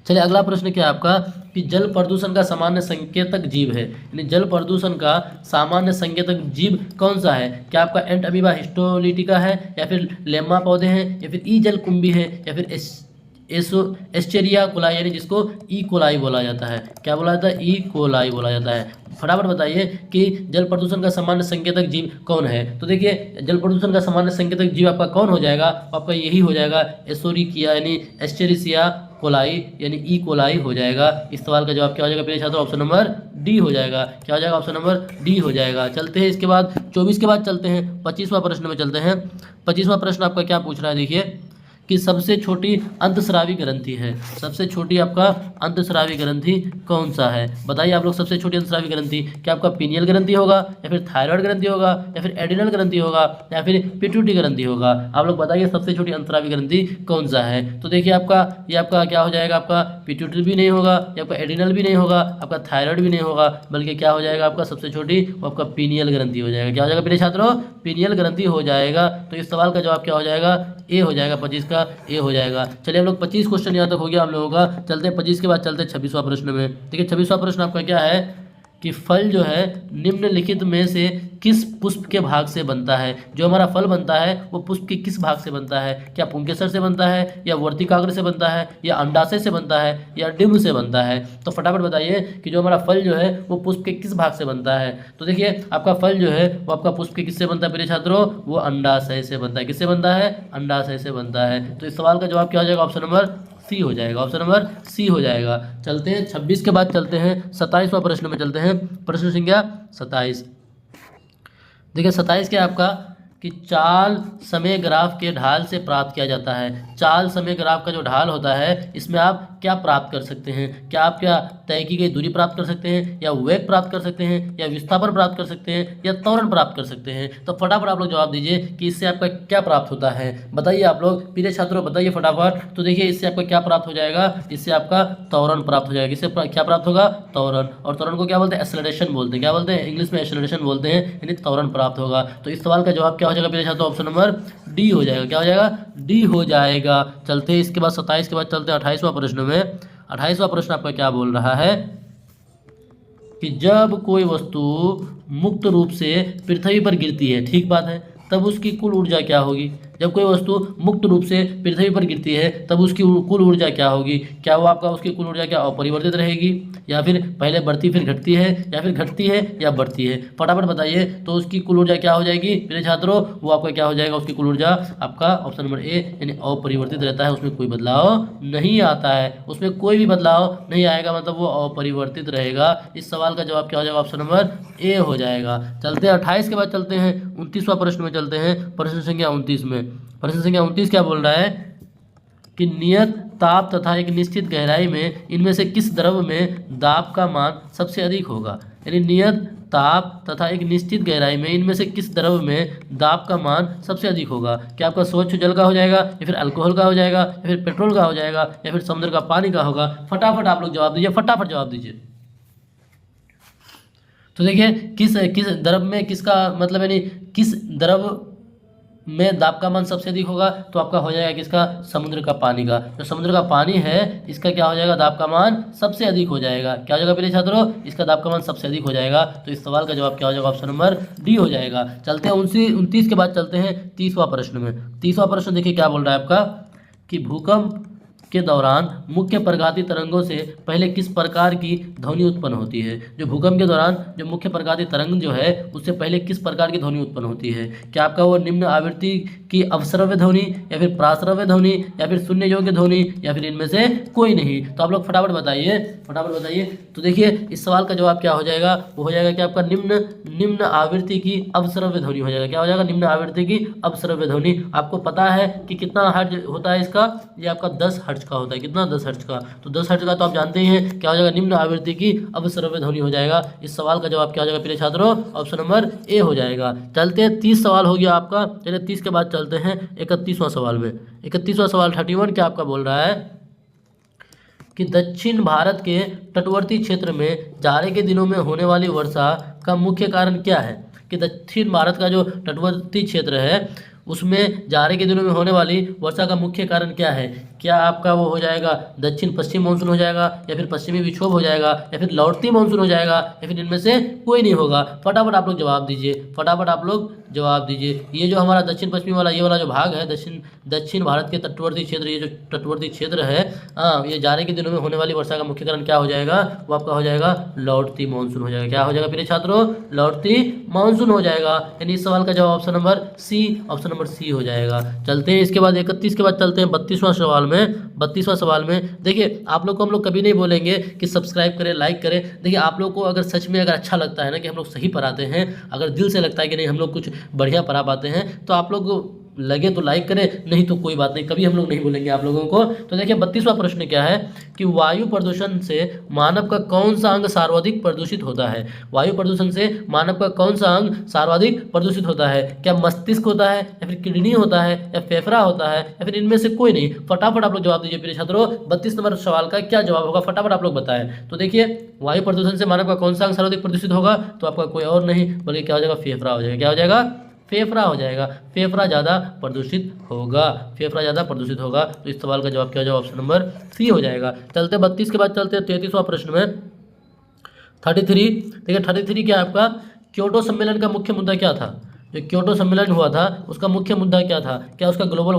A: चलिए अगला प्रश्न क्या है आपका कि जल प्रदूषण का सामान्य संकेतक जीव है, यानी जल प्रदूषण का सामान्य संकेतक जीव कौन सा है। क्या आपका एंट अमीबा हिस्टोलिटिका है, या फिर लेम्मा पौधे हैं, या फिर ई जल कुंभी है, या फिर एस्चेरिया कोलाई यानी जिसको ई कोलाई बोला जाता है। क्या बोला जाता है, ई कोलाई बोला जाता है। फटाफट बताइए कि जल प्रदूषण का सामान्य संकेतक जीव कौन है। तो देखिए जल प्रदूषण का सामान्य संकेतक जीव आपका कौन हो जाएगा, आपका यही हो जाएगा एस्चेरिकिया यानी एस्चेरिसिया कोलाई यानी ई कोलाई हो जाएगा। इस सवाल का जवाब क्या हो जाएगा प्रिय छात्रों, ऑप्शन नंबर डी हो जाएगा। क्या हो जाएगा, ऑप्शन नंबर डी हो जाएगा। चलते हैं इसके बाद 24 के बाद चलते हैं 25वां प्रश्न में चलते हैं। 25वां प्रश्न आपका क्या पूछ रहा है, देखिए कि सबसे छोटी अंतस्रावी ग्रंथि है, सबसे छोटी आपका अंतस्रावी ग्रंथि कौन सा है। बताइए आप लोग सबसे छोटी अंतस्रावी ग्रंथि, क्या आपका पीनियल ग्रंथि होगा, या फिर थायराइड ग्रंथि होगा, या फिर एडिनल ग्रंथि होगा, या फिर पिट्यूटरी ग्रंथि होगा। आप लोग बताइए सबसे छोटी अंतस्रावी ग्रंथि कौन सा है। तो देखिए आपका ये आपका क्या हो जाएगा, आपका पिट्यूटरी भी नहीं होगा, या आपका एडिनल भी नहीं होगा, आपका थायराइड भी नहीं होगा, बल्कि क्या हो जाएगा आपका सबसे छोटी वो आपका पीनियल ग्रंथि हो जाएगा। क्या हो जाएगा प्रिय छात्रों, पीनियल ग्रंथि हो जाएगा। तो इस सवाल का जवाब क्या हो जाएगा, ए हो जाएगा, 25 का ए हो जाएगा। चलिए हम लोग 25 क्वेश्चन यहाँ तक हो गया हम लोगों का। चलते हैं 25 के बाद चलते हैं 26वां प्रश्न में। देखिए 26वां प्रश्न आपका क्या है कि फल जो है निम्नलिखित में से किस पुष्प के भाग से बनता है। जो हमारा फल बनता है वो पुष्प के किस भाग से बनता है, क्या पुंकेसर से बनता है, या वर्तिकाग्र से बनता है, या अंडाशय से बनता है, या डिम्ब से बनता है। तो फटाफट बताइए कि जो हमारा फल जो है वो पुष्प के किस भाग से बनता है। तो देखिए आपका फल जो है वो आपका पुष्प के किससे बनता है प्रिय छात्रों, वो अंडाशय से बनता है। किससे बनता है, अंडाशय से बनता है। तो इस सवाल का जवाब क्या हो जाएगा, ऑप्शन नंबर सी हो जाएगा, ऑप्शन नंबर सी हो जाएगा। चलते हैं 26 के बाद चलते हैं 27वां प्रश्न में चलते हैं। प्रश्न संख्या 27। देखिए 27 क्या आपका कि चाल समय ग्राफ के ढाल से प्राप्त किया जाता है। चाल समय ग्राफ का जो ढाल होता है इसमें आप क्या प्राप्त कर सकते हैं। क्या आप क्या तय की गई दूरी प्राप्त कर सकते हैं, या वेग प्राप्त कर सकते हैं, या विस्थापन प्राप्त कर सकते हैं, या त्वरण प्राप्त कर सकते हैं। तो फटाफट आप लोग जवाब दीजिए कि इससे आपका क्या प्राप्त होता है। बताइए आप लोग प्रिय छात्रों, बताइए फटाफट। तो देखिए इससे आपका क्या प्राप्त हो जाएगा, इससे आपका त्वरण प्राप्त हो जाएगा। इससे क्या प्राप्त होगा, त्वरण। और त्वरण को क्या बोलते हैं, एक्सेलरेशन बोलते हैं। क्या बोलते हैं, इंग्लिश में एक्सेलरेशन बोलते हैं, यानी त्वरण प्राप्त होगा। तो इस सवाल का जवाब क्या हो जाएगा प्रिय छात्रों, ऑप्शन नंबर डी हो जाएगा। क्या हो जाएगा, डी हो जाएगा। चलते हैं इसके बाद 27 के बाद चलते हैं 28वां प्रश्न में। 28वां प्रश्न आपका क्या बोल रहा है कि जब कोई वस्तु मुक्त रूप से पृथ्वी पर गिरती है, ठीक बात है, तब उसकी कुल ऊर्जा क्या होगी। जब कोई वस्तु मुक्त रूप से पृथ्वी पर गिरती है तब उसकी कुल ऊर्जा क्या होगी। क्या वो आपका उसकी कुल ऊर्जा क्या अपरिवर्तित रहेगी, या फिर पहले बढ़ती फिर घटती है, या फिर घटती है या बढ़ती है। फटाफट बताइए। तो उसकी कुल ऊर्जा क्या हो जाएगी मेरे छात्रों, वो आपका क्या हो जाएगा, उसकी कुल ऊर्जा आपका ऑप्शन नंबर ए यानी अपरिवर्तित रहता है, उसमें कोई बदलाव नहीं आता है, उसमें कोई भी बदलाव नहीं आएगा, मतलब वो अपरिवर्तित रहेगा। इस सवाल का जवाब क्या हो जाएगा, ऑप्शन नंबर ए हो जाएगा। चलते हैं 28 के बाद चलते हैं 29वां प्रश्न में चलते हैं। प्रश्न संख्या 29 में। प्रश्न संख्या 29 क्या बोल रहा है कि नियत ताप तथा एक निश्चित गहराई में इनमें से किस द्रव में दाब का मान सबसे अधिक होगा। यानी नियत ताप तथा एक निश्चित गहराई में इनमें से किस द्रव में दाब का मान सबसे अधिक होगा। क्या आपका स्वच्छ जल का हो जाएगा, या फिर अल्कोहल का हो जाएगा, या फिर पेट्रोल का हो जाएगा, या फिर समुद्र का पानी का होगा। फटाफट आप लोग जवाब दीजिए, फटाफट जवाब दीजिए। तो देखिए किस किस द्रव में किसका मतलब यानी किस द्रव में दाब का मान सबसे अधिक होगा, तो आपका हो जाएगा किसका, समुद्र का पानी का। जो समुद्र का पानी है इसका क्या हो जाएगा, दाब का मान सबसे अधिक हो जाएगा। क्या हो जाएगा मेरे छात्रों, इसका दाब का मान सबसे अधिक हो जाएगा। तो इस सवाल का जवाब क्या हो जाएगा, ऑप्शन नंबर डी हो जाएगा। चलते हैं 29 के बाद चलते हैं 30वां प्रश्न में। 30वां प्रश्न देखिए क्या बोल रहा है आपका कि भूकंप के दौरान मुख्य प्रघाती तरंगों से पहले किस प्रकार की ध्वनि उत्पन्न होती है। जो भूकंप के दौरान जो मुख्य प्रघाती तरंग जो है उससे पहले किस प्रकार की ध्वनि उत्पन्न होती है। क्या आपका वो निम्न आवृत्ति की अवश्रव्य ध्वनि, या फिर प्राश्रव्य ध्वनि, या फिर शून्य योग्य ध्वनि, या फिर इनमें से कोई नहीं। तो आप लोग फटाफट बताइए, फटाफट बताइए। तो देखिए इस सवाल का जवाब क्या हो जाएगा, वो हो जाएगा कि आपका निम्न आवृत्ति की अवश्रव्य ध्वनि हो जाएगा। क्या हो जाएगा, निम्न आवृत्ति की अवश्रव्य ध्वनि। आपको पता है कि कितना हर्ट्ज होता है इसका, ये आपका 10 हर्ट्ज का होता है। कितना, 10 हर्ट्ज का। तो 10 हर्ट्ज का तो आप जानते ही हैं, क्या हो जाएगा, निम्न आवृत्ति की अवश्रव्य ध्वनि हो जाएगा। इस सवाल का जवाब क्या हो जाएगा प्रिय छात्रों, ऑप्शन नंबर ए हो जाएगा। चलते हैं 30 सवाल हो गया आपका। चलिए 30 के बाद चलते हैं 31वां सवाल में। 31वां सवाल 31 क्या आपका बोल रहा है कि दक्षिण भारत के तटवर्ती क्षेत्र में जाड़े के दिनों में होने वाली वर्षा का मुख्य कारण क्या है। कि दक्षिण भारत का जो तटवर्ती क्षेत्र है उसमें जाड़े के दिनों में होने वाली वर्षा का मुख्य कारण क्या है। क्या आपका वो हो जाएगा दक्षिण पश्चिम मानसून हो जाएगा, या फिर पश्चिमी विक्षोभ हो जाएगा, या फिर लौटती मानसून हो जाएगा, या फिर इनमें से कोई नहीं होगा। फटाफट आप लोग जवाब दीजिए, फटाफट आप लोग जवाब दीजिए। ये जो हमारा दक्षिण पश्चिमी वाला ये वाला जो भाग है दक्षिण भारत के तटवर्ती क्षेत्र, ये जो तटवर्ती क्षेत्र है, हाँ, ये जाड़े के दिनों में होने वाली वर्षा का मुख्य कारण क्या हो जाएगा, वो आपका हो जाएगा लौटती मानसून हो जाएगा। क्या हो जाएगा प्रिय छात्रों, लौटती मानसून हो जाएगा। यानी इस सवाल का जवाब option number C, option number C हो जाएगा। चलते हैं इसके बाद 31 के बाद चलते हैं 32वां सवाल में। 32वां सवाल में देखिए आप लोग को हम लोग कभी नहीं बोलेंगे कि सब्सक्राइब करें, लाइक करें। देखिए आप लोग को अगर सच में अगर अच्छा लगता है ना कि हम लोग सही पढ़ाते हैं, अगर दिल से लगता है कि नहीं हम लोग कुछ बढ़िया पढ़ा पाते हैं, तो आप लोग लगे तो लाइक करें, नहीं तो कोई बात नहीं, कभी हम लोग नहीं बोलेंगे आप लोगों को। तो देखिए 32वां प्रश्न क्या है कि वायु प्रदूषण से मानव का कौन सा अंग सर्वाधिक प्रदूषित होता है। वायु प्रदूषण से मानव का कौन सा अंग सर्वाधिक प्रदूषित होता है। क्या मस्तिष्क होता है, या फिर किडनी होता है, या फेफड़ा होता है, या फिर इनमें से कोई नहीं। फटाफट आप लोग जवाब दीजिए प्रिय छात्रों। 32 नंबर सवाल का क्या जवाब होगा, फटाफट आप लोग बताएं। तो देखिए वायु प्रदूषण से मानव का कौन सा अंग सर्वाधिक प्रदूषित होगा, तो आपका कोई और नहीं बल्कि क्या हो जाएगा, फेफड़ा हो जाएगा। क्या हो जाएगा, फेफड़ा हो जाएगा। फेफड़ा ज़्यादा प्रदूषित होगा, फेफड़ा ज़्यादा प्रदूषित होगा। तो इस सवाल का जवाब क्या हो जाएगा, ऑप्शन नंबर सी हो जाएगा। चलते 32 के बाद चलते हैं 33वां प्रश्न में 33। देखिए 33 क्या आपका, क्योटो सम्मेलन का मुख्य मुद्दा क्या था। जो क्योटो सम्मेलन हुआ था उसका मुख्य मुद्दा क्या था। क्या उसका ग्लोबल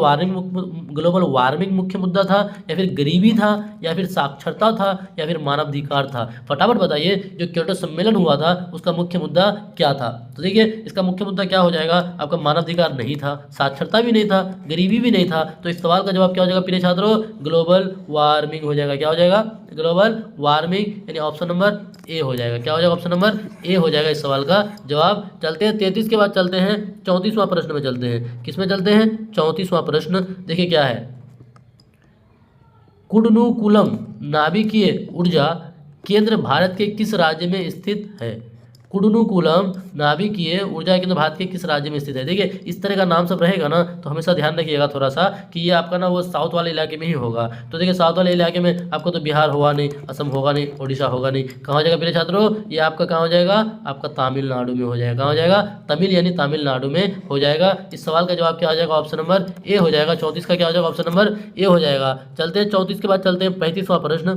A: वार्मिंग मुख्य मुद्दा था, या फिर गरीबी था, या फिर साक्षरता था, या फिर मानवाधिकार था। फटाफट बताइए जो क्योटो सम्मेलन हुआ था उसका मुख्य मुद्दा क्या था। तो देखिए इसका मुख्य मुद्दा क्या हो जाएगा, आपका मानवाधिकार नहीं था, साक्षरता भी नहीं था, गरीबी भी नहीं था। तो इस सवाल का जवाब क्या हो जाएगा प्रिय छात्रों, ग्लोबल वार्मिंग हो जाएगा। क्या हो जाएगा, ग्लोबल वार्मिंग, यानी ऑप्शन नंबर ए हो जाएगा। क्या हो जाएगा, ऑप्शन नंबर ए हो जाएगा इस सवाल का जवाब। चलते हैं 33 के बाद चलते हैं 34वां प्रश्न में चलते हैं। किसमें चलते हैं, 34वां प्रश्न। देखिए क्या है, कुडनुकुलम नाभिकीय ऊर्जा केंद्र भारत के किस राज्य में स्थित है। कुडनुकुलम नाभिकीय ऊर्जा केंद्र भारत के किस राज्य में स्थित है। देखिए इस तरह का नाम सब रहेगा ना तो हमेशा ध्यान रखिएगा थोड़ा सा कि ये आपका ना वो साउथ वाले इलाके में ही होगा। तो देखिए साउथ वाले इलाके में आपको तो बिहार होगा नहीं, असम होगा नहीं, उड़ीसा होगा नहीं। कहाँ हो जाएगा मेरे छात्रों, ये आपका कहाँ हो जाएगा, आपका तमिलनाडु में हो जाएगा। कहाँ हो जाएगा, तमिल यानी तमिलनाडु में हो जाएगा। इस सवाल का जवाब क्या हो जाएगा, ऑप्शन नंबर ए हो जाएगा। 34 का क्या हो जाएगा, ऑप्शन नंबर ए हो जाएगा। चलते हैं 34 के बाद चलते हैं 35वां प्रश्न।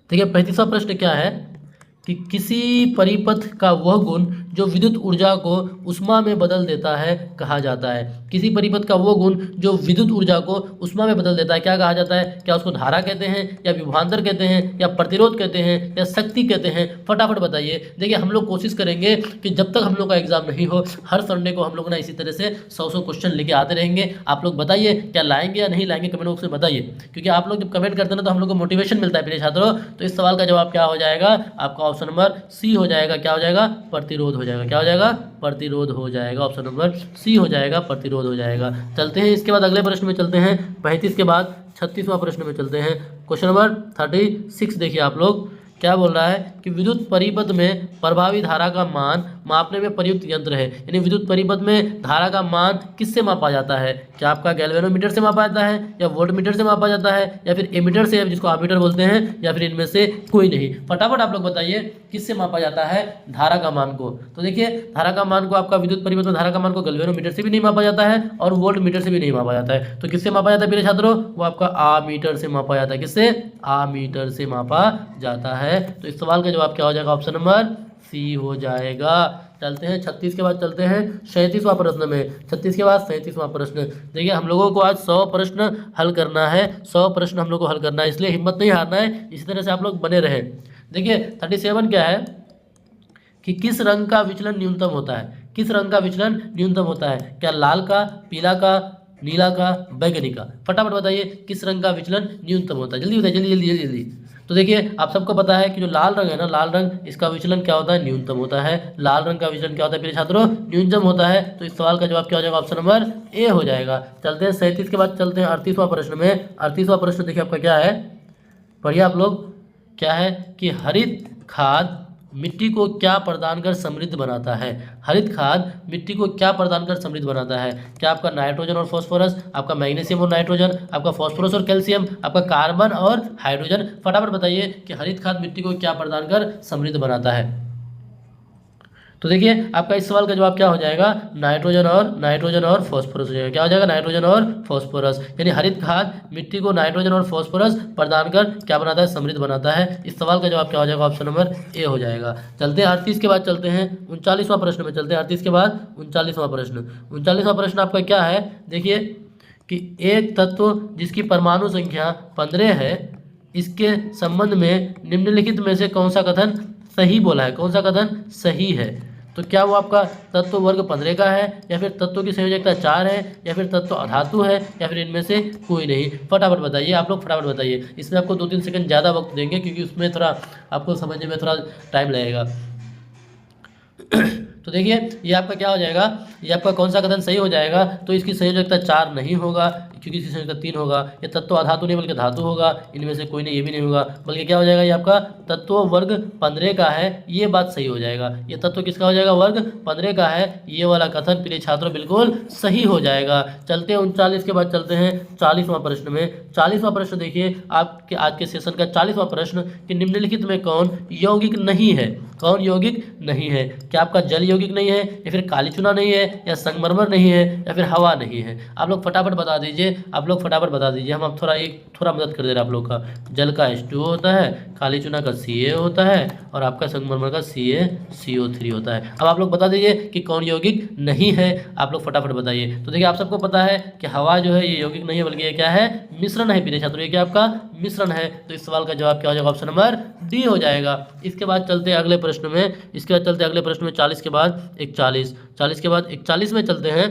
A: देखिए 35वां प्रश्न क्या है कि किसी परिपथ का वह गुण जो विद्युत ऊर्जा को उष्मा में बदल देता है कहा जाता है। किसी परिपथ का वो गुण जो विद्युत ऊर्जा को उष्मा में बदल देता है क्या कहा जाता है। क्या उसको धारा कहते हैं, या विभवांतर कहते हैं, या प्रतिरोध कहते हैं, या शक्ति कहते हैं। फटाफट बताइए। देखिए हम लोग कोशिश करेंगे कि जब तक हम लोग का एग्जाम नहीं हो हर संडे को हम लोग ना इसी तरह से 100 क्वेश्चन लेके आते रहेंगे। आप लोग बताइए क्या लाएंगे या नहीं लाएंगे, कमेंट बॉक्स में बताइए, क्योंकि आप लोग जब कमेंट करते हैं ना तो हम लोग को मोटिवेशन मिलता है मेरे छात्रों। तो इस सवाल का जवाब क्या हो जाएगा, आपका ऑप्शन नंबर सी हो जाएगा। क्या हो जाएगा, प्रतिरोध हो जाएगा। क्या हो जाएगा, प्रतिरोध हो जाएगा। ऑप्शन नंबर सी हो जाएगा, प्रतिरोध हो जाएगा। चलते हैं इसके बाद अगले प्रश्न में चलते हैं 35 के बाद 36वां प्रश्न में चलते हैं। क्वेश्चन नंबर 36 देखिए आप लोग क्या बोल रहा है कि विद्युत परिपथ में प्रभावी धारा का मान मापने में प्रयुक्त यंत्र है। यानी विद्युत परिपथ में धारा का मान किससे मापा जाता है। क्या आपका गैल्वेनोमीटर से मापा जाता है, या वोल्टमीटर से मापा जाता है, या फिर एमीटर से जिसको आमीटर बोलते हैं, या फिर इनमें से कोई नहीं। फटाफट आप लोग बताइए किससे मापा जाता है धारा का मान को। तो देखिए धारा का मान को आपका विद्युत परिपथ में धारा का मान को गैल्वेनोमीटर से भी नहीं मापा जाता है और वोल्टमीटर से भी नहीं मापा जाता है। तो किससे मापा जाता है मेरे छात्रों, वो आपका आमीटर से मापा जाता है। किससे, आमीटर से मापा जाता है। तो इस सवाल का जवाब क्या हो जाएगा, ऑप्शन नंबर सी हो जाएगा। चलते हैं 36 के बाद चलते हैं 37वां प्रश्न में। 36 के बाद 37वां प्रश्न। देखिए हम लोगों को आज 100 प्रश्न हल करना है, 100 प्रश्न हम लोग को हल करना है, इसलिए हिम्मत नहीं हारना है, इसी तरह से आप लोग बने रहें। देखिए 37 क्या है कि किस रंग का विचलन न्यूनतम होता है, किस रंग का विचलन न्यूनतम होता है, क्या लाल का, पीला का, नीला का, बैगनी का? फटाफट बताइए किस रंग का विचलन न्यूनतम होता है, जल्दी बताइए, जल्दी जल्दी जल्दी जल्दी। तो देखिए आप सबको पता है कि जो लाल रंग है ना, लाल रंग, इसका विचलन क्या होता है, न्यूनतम होता है। लाल रंग का विचलन क्या होता है प्रिय छात्रों, न्यूनतम होता है। तो इस सवाल का जवाब क्या हो जाएगा, ऑप्शन नंबर ए हो जाएगा। चलते हैं 37 के बाद चलते हैं 38वां प्रश्न में। 38वां प्रश्न देखिए आपका क्या है, पढ़िए आप लोग। क्या है कि हरित खाद मिट्टी को क्या प्रदान कर समृद्ध बनाता है? हरित खाद मिट्टी को क्या प्रदान कर समृद्ध बनाता है? क्या आपका नाइट्रोजन और फास्फोरस, आपका मैग्नीशियम और नाइट्रोजन, आपका फास्फोरस और कैल्शियम, आपका कार्बन और हाइड्रोजन? फटाफट बताइए कि हरित खाद मिट्टी को क्या प्रदान कर समृद्ध बनाता है। तो देखिए आपका इस सवाल का जवाब क्या हो जाएगा, नाइट्रोजन और फास्फोरस हो जाएगा। क्या हो जाएगा, नाइट्रोजन और फास्फोरस। यानी हरित खाद मिट्टी को नाइट्रोजन और फास्फोरस प्रदान कर क्या बनाता है, समृद्ध बनाता है। इस सवाल का जवाब क्या हो जाएगा, ऑप्शन नंबर ए हो जाएगा। चलते हैं 38 के बाद चलते हैं 39वां प्रश्न में। चलते हैं 38 के बाद 39वां प्रश्न। 39वां प्रश्न आपका क्या है, देखिए कि एक तत्व जिसकी परमाणु संख्या 15 है, इसके संबंध में निम्नलिखित में से कौन सा कथन सही बोला है, कौन सा कथन सही है? तो क्या वो आपका तत्व वर्ग 15 का है, या फिर तत्व की संयोजकता 4 है, या फिर तत्व अधातु है, या फिर इनमें से कोई नहीं? फटाफट बताइए आप लोग, फटाफट बताइए। इसमें आपको 2-3 सेकंड ज़्यादा वक्त देंगे क्योंकि उसमें थोड़ा आपको समझने में थोड़ा टाइम लगेगा। तो देखिए ये आपका क्या हो जाएगा, ये आपका कौन सा कथन सही हो जाएगा, तो इसकी संयोजकता 4 नहीं होगा क्योंकि इसकी संयोजकता 3 होगा। ये तत्व अधातु नहीं बल्कि धातु होगा, इनमें से कोई नहीं, ये भी नहीं होगा, बल्कि क्या हो जाएगा, ये आपका तत्व वर्ग 15 का है, ये बात सही हो जाएगा। ये तत्व किसका हो जाएगा, वर्ग 15 का है, ये वाला कथन प्रिय छात्रों बिल्कुल सही हो जाएगा। चलते हैं 39 के बाद चलते हैं 40वां प्रश्न में। 40वां प्रश्न देखिए आपके आज के सेशन का 40वां प्रश्न कि निम्नलिखित में कौन यौगिक नहीं है, कौन यौगिक नहीं है? क्या आपका जल यौगिक नहीं है, या फिर काली चूना नहीं है, या संगमरमर नहीं है, या फिर हवा नहीं है? आप लोग फटाफट बता दीजिए, आप लोग फटाफट बता दीजिए। हम अब थोड़ा मदद कर दे रहे हैं आप लोग का। जल का H2O होता है, काली चूना का Ca होता है, और आपका संगमरमर का CaCO3 होता है। अब आप लोग बता दीजिए कि कौन यौगिक नहीं है, आप लोग फटाफट बताइए। तो देखिए आप सबको पता है कि हवा जो है ये यौगिक नहीं है, बल्कि ये क्या है, मिश्रण है प्रिय छात्रों, ये क्या आपका मिश्रण है। तो इस सवाल का जवाब क्या हो जाएगा, ऑप्शन नंबर डी हो जाएगा। इसके बाद चलते हैं अगले प्रश्न में। इसके बाद चलते हैं अगले प्रश्न में 40 के बाद 41, 40 के बाद 41 में चलते हैं।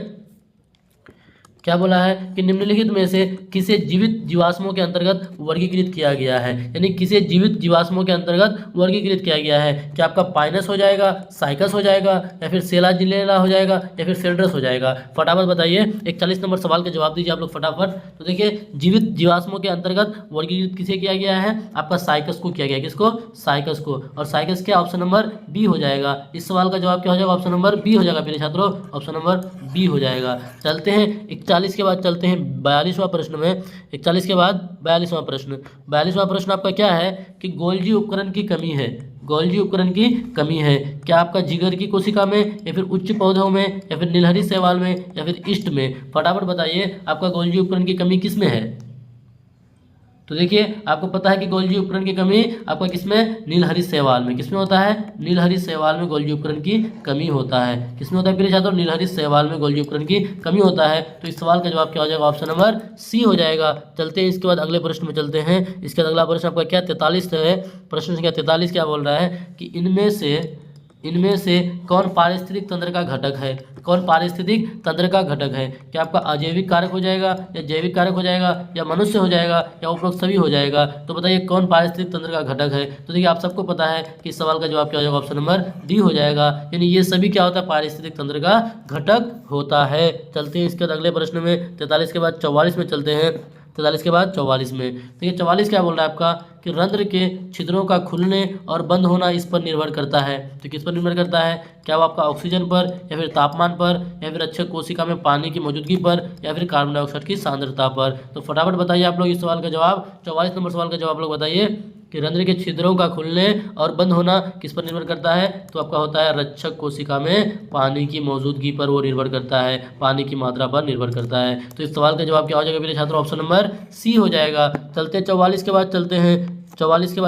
A: क्या बोला है कि निम्नलिखित में से किसे जीवित जीवाश्मों के अंतर्गत वर्गीकृत किया गया है, यानी किसे जीवित जीवाश्मों के अंतर्गत वर्गीकृत किया गया है? क्या आपका पाइनस हो जाएगा, साइकस हो जाएगा, या फिर सेलाजिलेला हो जाएगा, या फिर सेल्ड्रस हो जाएगा? फटाफट बताइए, 41 नंबर सवाल के जवाब दीजिए आप लोग फटाफट। तो देखिए जीवित जीवाश्मों के अंतर्गत वर्गीकृत किसे किया गया है, आपका साइकस को किया गया। किसको, साइकस को। और साइकस क्या, ऑप्शन नंबर बी हो जाएगा। इस सवाल का जवाब क्या हो जाएगा, ऑप्शन नंबर बी हो जाएगा मेरे छात्रों, ऑप्शन नंबर बी हो जाएगा। चलते हैं 41 के बाद चलते हैं 42वां प्रश्न में। 41 के बाद 42वां प्रश्न। 42वां प्रश्न आपका क्या है कि गोल्जी उपकरण की कमी है, गोल्जी उपकरण की कमी है। क्या आपका जिगर की कोशिका में, या फिर उच्च पौधों में, या फिर नीलहरी शैवाल में, या फिर ईस्ट में? फटाफट बताइए आपका गोल्जी उपकरण की कमी किस में है? तो देखिए आपको पता है कि गोल्जी उपकरण की कमी आपका किसमें, नीलहरी शैवाल में। किसमें होता है, नीलहरी शैवाल में गोल्जी उपकरण की कमी होता है। किसमें होता है प्रिय छात्रों, नीलहरी शैवाल में गोल्जी उपकरण की कमी होता है। तो इस सवाल का जवाब क्या हो जाएगा, ऑप्शन नंबर सी हो जाएगा। चलते हैं इसके बाद अगले प्रश्न में चलते हैं। इसके बाद अगला प्रश्न आपका क्या, 43 है। प्रश्न संख्या 43 क्या बोल रहा है कि इनमें से कौन पारिस्थितिक तंत्र का घटक है, कौन पारिस्थितिक तंत्र का घटक है? क्या आपका अजैविक कारक हो जाएगा, या जैविक कारक हो जाएगा, या मनुष्य हो जाएगा, या उपरोक्त सभी हो जाएगा? तो बताइए कौन पारिस्थितिक तंत्र का घटक है? तो देखिए आप सबको पता है कि इस सवाल का जवाब क्या हो जाएगा, ऑप्शन नंबर डी हो जाएगा। यानी ये सभी क्या होता है, पारिस्थितिक तंत्र का घटक होता है। चलते हैं इसके बाद अगले प्रश्न में। 43 के बाद 44 में चलते हैं। 43 के बाद 44 में देखिए 44 क्या बोल रहा है आपका कि रंध्र के छिद्रों का खुलने और बंद होना इस पर निर्भर करता है। तो किस पर निर्भर करता है, क्या वो आपका ऑक्सीजन पर, या फिर तापमान पर, या फिर अच्छे कोशिका में पानी की मौजूदगी पर, या फिर कार्बन डाइऑक्साइड की सांद्रता पर? तो फटाफट बताइए आप लोग इस सवाल का जवाब। 44 नंबर सवाल का जवाब आप लोग बताइए कि रंध्र के छिद्रों का खुलने और बंद होना किस पर निर्भर करता है? तो आपका होता है रक्षक कोशिका में पानी की मौजूदगी पर वो निर्भर करता है, पानी की मात्रा पर निर्भर करता है। तो इस सवाल का जवाब क्या हो जाएगा मेरे छात्रों, ऑप्शन नंबर सी हो जाएगा। चलते हैं 44 के बाद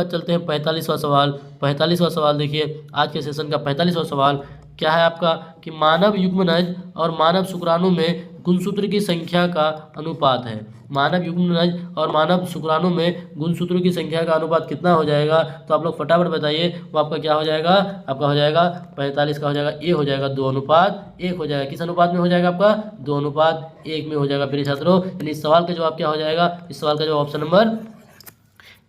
A: चलते हैं 45वां सवाल। 45वां सवाल देखिए आज के सेशन का 45वां सवाल क्या है आपका कि मानव युग्मनज और मानव शुक्राणु में गुणसूत्र की संख्या का अनुपात है। मानव युग्मनज और मानव शुक्राणु में गुणसूत्रों की संख्या का अनुपात कितना हो जाएगा, तो आप लोग फटाफट बताइए। वो आपका क्या हो जाएगा, आपका हो जाएगा 45 का हो जाएगा, ए हो जाएगा 2:1 हो जाएगा। किस अनुपात में हो जाएगा आपका, 2:1 में हो जाएगा प्रिय छात्रों। यानी इस सवाल का जवाब क्या हो जाएगा, इस सवाल का जवाब ऑप्शन नंबर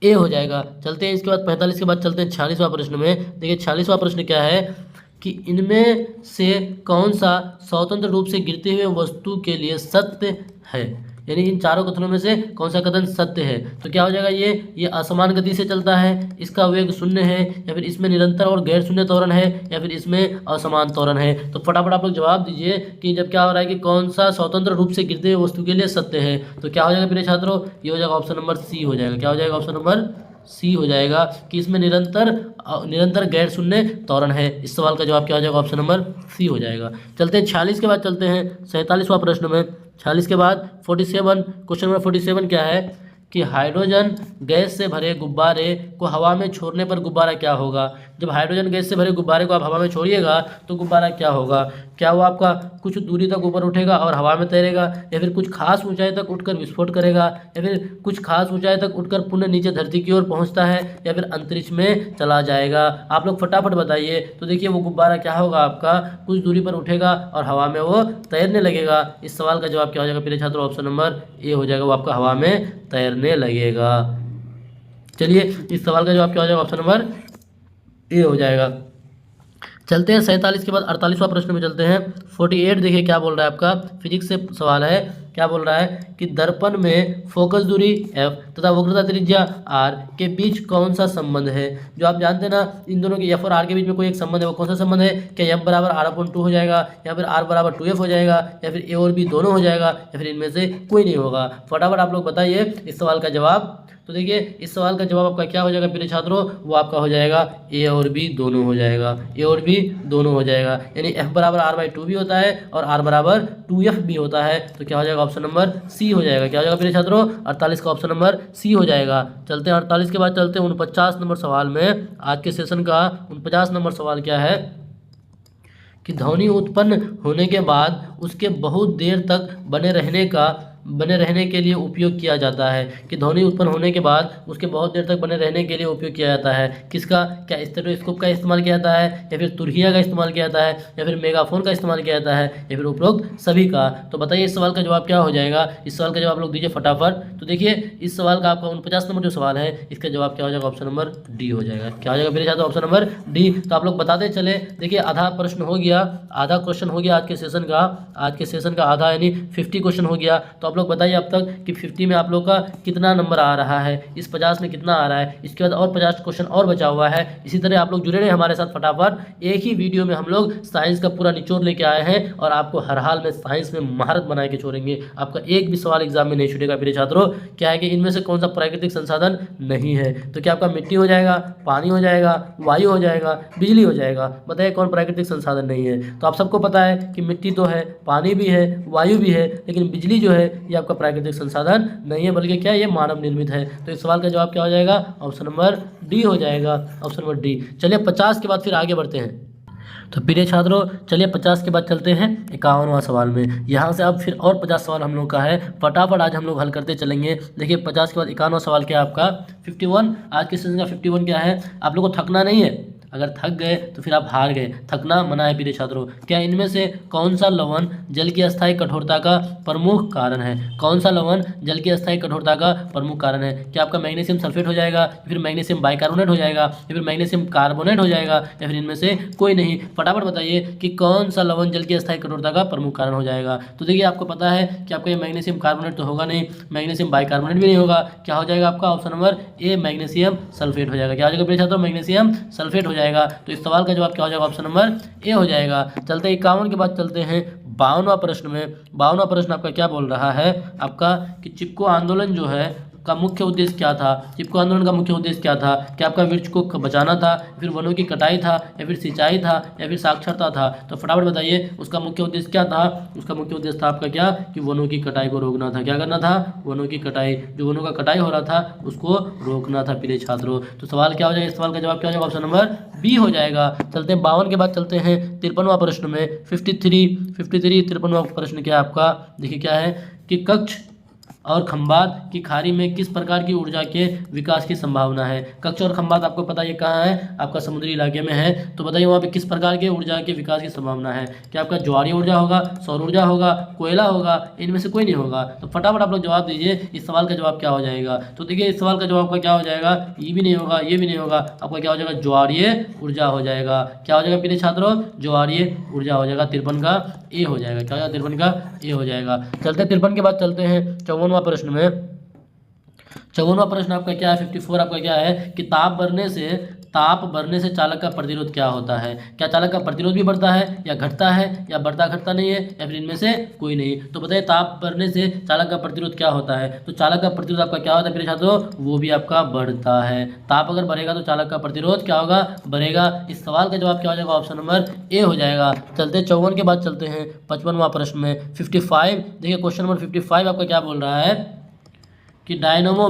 A: ए हो जाएगा। चलते हैं इसके बाद 45 के बाद चलते हैं 46वां प्रश्न में। देखिए 46वां प्रश्न क्या है कि इनमें से कौन सा स्वतंत्र रूप से गिरते हुए वस्तु के लिए सत्य है, यानी इन चारों कथनों में से कौन सा कथन सत्य है। तो क्या हो जाएगा, ये असमान गति से चलता है, इसका वेग शून्य है, या फिर इसमें निरंतर और गैर शून्य त्वरण है, या फिर इसमें असमान त्वरण है। तो फटाफट आप लोग जवाब दीजिए कि जब क्या हो रहा है कि कौन सा स्वतंत्र रूप से गिरते हुए वस्तु के लिए सत्य है। तो क्या हो जाएगा मेरे छात्रों, ये हो जाएगा ऑप्शन नंबर सी हो जाएगा। क्या हो जाएगा, ऑप्शन नंबर सी हो जाएगा कि इसमें निरंतर गैर शून्य त्वरण है। इस सवाल का जवाब क्या हो जाएगा, ऑप्शन नंबर सी हो जाएगा। चलते हैं 46 के बाद चलते हैं 47वां प्रश्न में। 46 के बाद 47 क्वेश्चन नंबर 47 क्या है कि हाइड्रोजन गैस से भरे गुब्बारे को हवा में छोड़ने पर गुब्बारा क्या होगा। जब हाइड्रोजन गैस से भरे गुब्बारे को आप हवा में छोड़िएगा तो गुब्बारा क्या होगा, क्या वो आपका कुछ दूरी तक ऊपर उठेगा और हवा में तैरेगा, या फिर कुछ खास ऊंचाई तक उठकर विस्फोट करेगा, या फिर कुछ खास ऊंचाई तक उठकर पुनः नीचे धरती की ओर पहुंचता है, या फिर अंतरिक्ष में चला जाएगा। आप लोग फटाफट बताइए। तो देखिए वो गुब्बारा क्या होगा आपका, कुछ दूरी पर उठेगा और हवा में वो तैरने लगेगा। इस सवाल का जवाब क्या हो जाएगा प्रिय छात्रों, ऑप्शन नंबर ए हो जाएगा, वो आपका हवा में तैरने लगेगा। चलिए इस सवाल का जवाब क्या हो जाएगा, ऑप्शन नंबर ए हो जाएगा। चलते हैं 47 के बाद 48वां प्रश्न में चलते हैं। 48 देखिए क्या बोल रहा है आपका, फिजिक्स से सवाल है। क्या बोल रहा है कि दर्पण में फोकस दूरी f तथा वक्रता त्रिज्या r के बीच कौन सा संबंध है। जो आप जानते हैं ना, इन दोनों के f और r के बीच में कोई एक संबंध है, वो कौन सा संबंध है, क्या f बराबर r/2 हो जाएगा, या फिर r बराबर 2f हो जाएगा, या फिर a और b दोनों हो जाएगा, या फिर इनमें से कोई नहीं होगा। फटाफट आप लोग बताइए इस सवाल का जवाब। तो देखिए इस सवाल का जवाब आपका क्या हो जाएगा प्रिय छात्रों, वो आपका हो जाएगा ए और बी दोनों हो जाएगा, ए और बी दोनों हो जाएगा। यानी f बराबर r/2 भी होता है और r बराबर 2f भी होता है। तो क्या हो जाएगा, ऑप्शन नंबर सी हो जाएगा। क्या हो जाएगा प्रिय छात्रों, 48 का ऑप्शन नंबर सी हो जाएगा। चलते हैं 48 के बाद चलते हैं 49 नंबर सवाल में। आज के सेशन का 49 नंबर सवाल क्या है कि ध्वनि उत्पन्न होने के बाद उसके बहुत देर तक बने रहने के लिए उपयोग किया जाता है। कि ध्वनि उत्पन्न होने के बाद उसके बहुत देर तक बने रहने के लिए उपयोग किया जाता है। किसका, क्या स्टेथोस्कोप का इस्तेमाल किया जाता है, या फिर तुरहिया का इस्तेमाल किया जाता है, या फिर मेगाफोन का इस्तेमाल किया जाता है, या फिर उपरोक्त सभी का। तो बताइए इस सवाल का जवाब क्या हो जाएगा। इस सवाल का जवाब लोग दीजिए फटाफट। तो देखिए इस सवाल का आपका 49 नंबर जो सवाल है, इसका जवाब क्या हो जाएगा, ऑप्शन नंबर डी हो जाएगा। क्या हो जाएगा मेरे साथ, ऑप्शन नंबर डी। तो आप लोग बताते चले। देखिए आधा प्रश्न हो गया, आधा क्वेश्चन हो गया आज के सेशन का आधा यानी 50 क्वेश्चन हो गया। तो आप लोग बताइए अब तक कि 50 में आप लोग का कितना नंबर आ रहा है, इस 50 में कितना आ रहा है। इसके बाद और 50 क्वेश्चन और बचा हुआ है। इसी तरह आप लोग जुड़े रहे हमारे साथ फटाफट। एक ही वीडियो में हम लोग साइंस का पूरा निचोड़ लेके आए हैं और आपको हर हाल में साइंस में महारत बना के छोड़ेंगे। आपका एक भी सवाल एग्जाम में नहीं छूटेगा मेरे छात्रों। क्या है कि इनमें से कौन सा प्राकृतिक संसाधन नहीं है। तो क्या आपका मिट्टी हो जाएगा, पानी हो जाएगा, वायु हो जाएगा, बिजली हो जाएगा। बताइए कौन प्राकृतिक संसाधन नहीं है। तो आप सबको पता है कि मिट्टी तो है, पानी भी है, वायु भी है, लेकिन बिजली जो है ये आपका प्राकृतिक संसाधन नहीं है, बल्कि क्या ये मानव निर्मित है। तो इस सवाल का जवाब क्या हो जाएगा, ऑप्शन नंबर डी हो जाएगा, ऑप्शन नंबर डी। चलिए 50 के बाद फिर आगे बढ़ते हैं। तो प्रिय छात्रों चलिए 50 के बाद चलते हैं 51वां सवाल में। यहाँ से अब फिर और 50 सवाल हम लोग का है, फटाफट आज हम लोग हल करते चलेंगे। देखिए 50 के बाद 51वां सवाल क्या है आपका 51। आज के सेशन का 51 क्या है, आप लोग को थकना नहीं है। अगर थक गए तो फिर आप हार गए, थकना मना है प्रिय छात्रों। क्या इनमें से कौन सा लवण जल की अस्थायी कठोरता का प्रमुख कारण है। कौन सा लवण जल की अस्थायी कठोरता का प्रमुख कारण है। क्या आपका मैग्नीशियम सल्फेट हो जाएगा, फिर मैग्नीशियम बाइकार्बोनेट हो जाएगा, या फिर मैग्नीशियम कार्बोनेट हो जाएगा, या फिर इनमें से कोई नहीं। फटाफट बताइए कि कौन सा लवण जल की अस्थायी कठोरता का प्रमुख कारण हो जाएगा। तो देखिए आपको पता है कि आपका ये मैग्नीशियम कार्बोनेट तो होगा नहीं, मैग्नीशियम बाइकार्बोनेट भी नहीं होगा। क्या हो जाएगा आपका option number A magnesium sulphate हो जाएगा। क्या हो जाएगा प्रिय छात्रों, मैग्नीशियम सल्फेट हो जाएगा। तो इस सवाल का जवाब क्या हो जाएगा, ऑप्शन नंबर ए हो जाएगा। चलते हैं 51 के बाद चलते हैं 52वां प्रश्न में। 52वां प्रश्न आपका क्या बोल रहा है आपका कि चिपको आंदोलन जो है का मुख्य उद्देश्य क्या था, चिपको आंदोलन का मुख्य उद्देश्य क्या था, कि आपका वृक्ष को बचाना था, फिर वनों की कटाई था, या फिर सिंचाई था, या फिर साक्षरता था। तो फटाफट बताइए उसका मुख्य उद्देश्य क्या था। उसका मुख्य उद्देश्य था आपका क्या, कि वनों की कटाई को रोकना था। क्या करना था, वनों की कटाई, जो वनों का कटाई हो रहा था उसको रोकना था प्रिय छात्रों। तो सवाल क्या हो जाएगा, इस सवाल का जवाब क्या हो जाएगा, ऑप्शन नंबर बी हो जाएगा। चलते हैं 52 के बाद चलते हैं 53वां प्रश्न में। 53वां प्रश्न क्या है आपका, देखिए क्या है कि कक्ष और खंबात की खाड़ी में किस प्रकार की ऊर्जा के विकास की संभावना है। कक्ष और खंबात आपको पता है कहाँ है, आपका समुद्री इलाके में है। तो बताइए वहाँ पे किस प्रकार के ऊर्जा के विकास की संभावना है। क्या आपका ज्वारीय ऊर्जा होगा, सौर ऊर्जा होगा, कोयला होगा, इनमें से कोई नहीं होगा। तो फटाफट आप लोग जवाब दीजिए, इस सवाल का जवाब क्या हो जाएगा। तो देखिए इस सवाल का जवाब का क्या हो जाएगा, ये भी नहीं होगा, ये भी नहीं होगा, आपका क्या हो जाएगा, ज्वारीय ऊर्जा हो जाएगा। क्या हो जाएगा प्रिय छात्रों, ज्वारीय ऊर्जा हो जाएगा। 53 का ए हो जाएगा। क्या हो जाएगा, 53 का ए हो जाएगा। चलते हैं 53 के बाद चलते हैं 54वां प्रश्न में। 54वां प्रश्न आपका क्या है, 54 आपका क्या है कि ताप बढ़ने से चालक का प्रतिरोध क्या होता है। क्या चालक का प्रतिरोध भी बढ़ता है, या घटता है, या बढ़ता घटता नहीं है, या फिर इनमें से कोई नहीं। तो बताइए ताप बढ़ने से चालक का प्रतिरोध क्या होता है। तो चालक का प्रतिरोध आपका क्या होता है प्रिय छात्रों, वो भी आपका बढ़ता है। ताप अगर बढ़ेगा तो चालक का प्रतिरोध क्या होगा, बढ़ेगा। इस सवाल का जवाब क्या हो जाएगा, ऑप्शन नंबर ए हो जाएगा। चलते 54 के बाद चलते हैं 55वां प्रश्न में। 55 देखिए क्वेश्चन नंबर 55 आपका क्या बोल रहा है कि डायनमो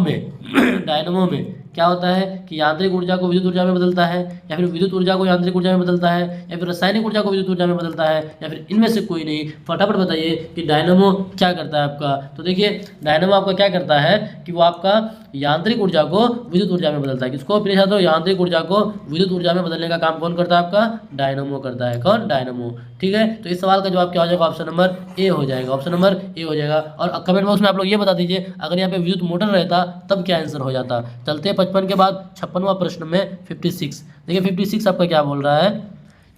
A: में क्या होता है कि यांत्रिक ऊर्जा को विद्युत ऊर्जा में बदलता है, या फिर विद्युत ऊर्जा को यांत्रिक ऊर्जा में बदलता है, या फिर रासायनिक ऊर्जा को विद्युत ऊर्जा में बदलता है, या फिर इनमें से कोई नहीं। फटाफट बताइए कि डायनमो क्या करता है आपका। तो देखिए डायनमो आपका क्या करता है कि वो आपका यांत्रिक ऊर्जा को विद्युत ऊर्जा में बदलता है। किसको प्रिय छात्रों, यांत्रिक ऊर्जा को विद्युत ऊर्जा में बदलने का काम कौन करता है, आपका डायनमो करता है। कौन, डायनमो। ठीक है, तो इस सवाल का जवाब क्या हो जाएगा, ऑप्शन नंबर ए हो जाएगा। ऑप्शन नंबर ए हो जाएगा। और कमेंट बॉक्स में आप लोग ये बता दीजिए अगर यहाँ पे विद्युत मोटर रहता तब क्या आंसर हो जाता। चलते हैं 55 के बाद 56वां प्रश्न में 56। देखिए 56 आपका क्या बोल रहा है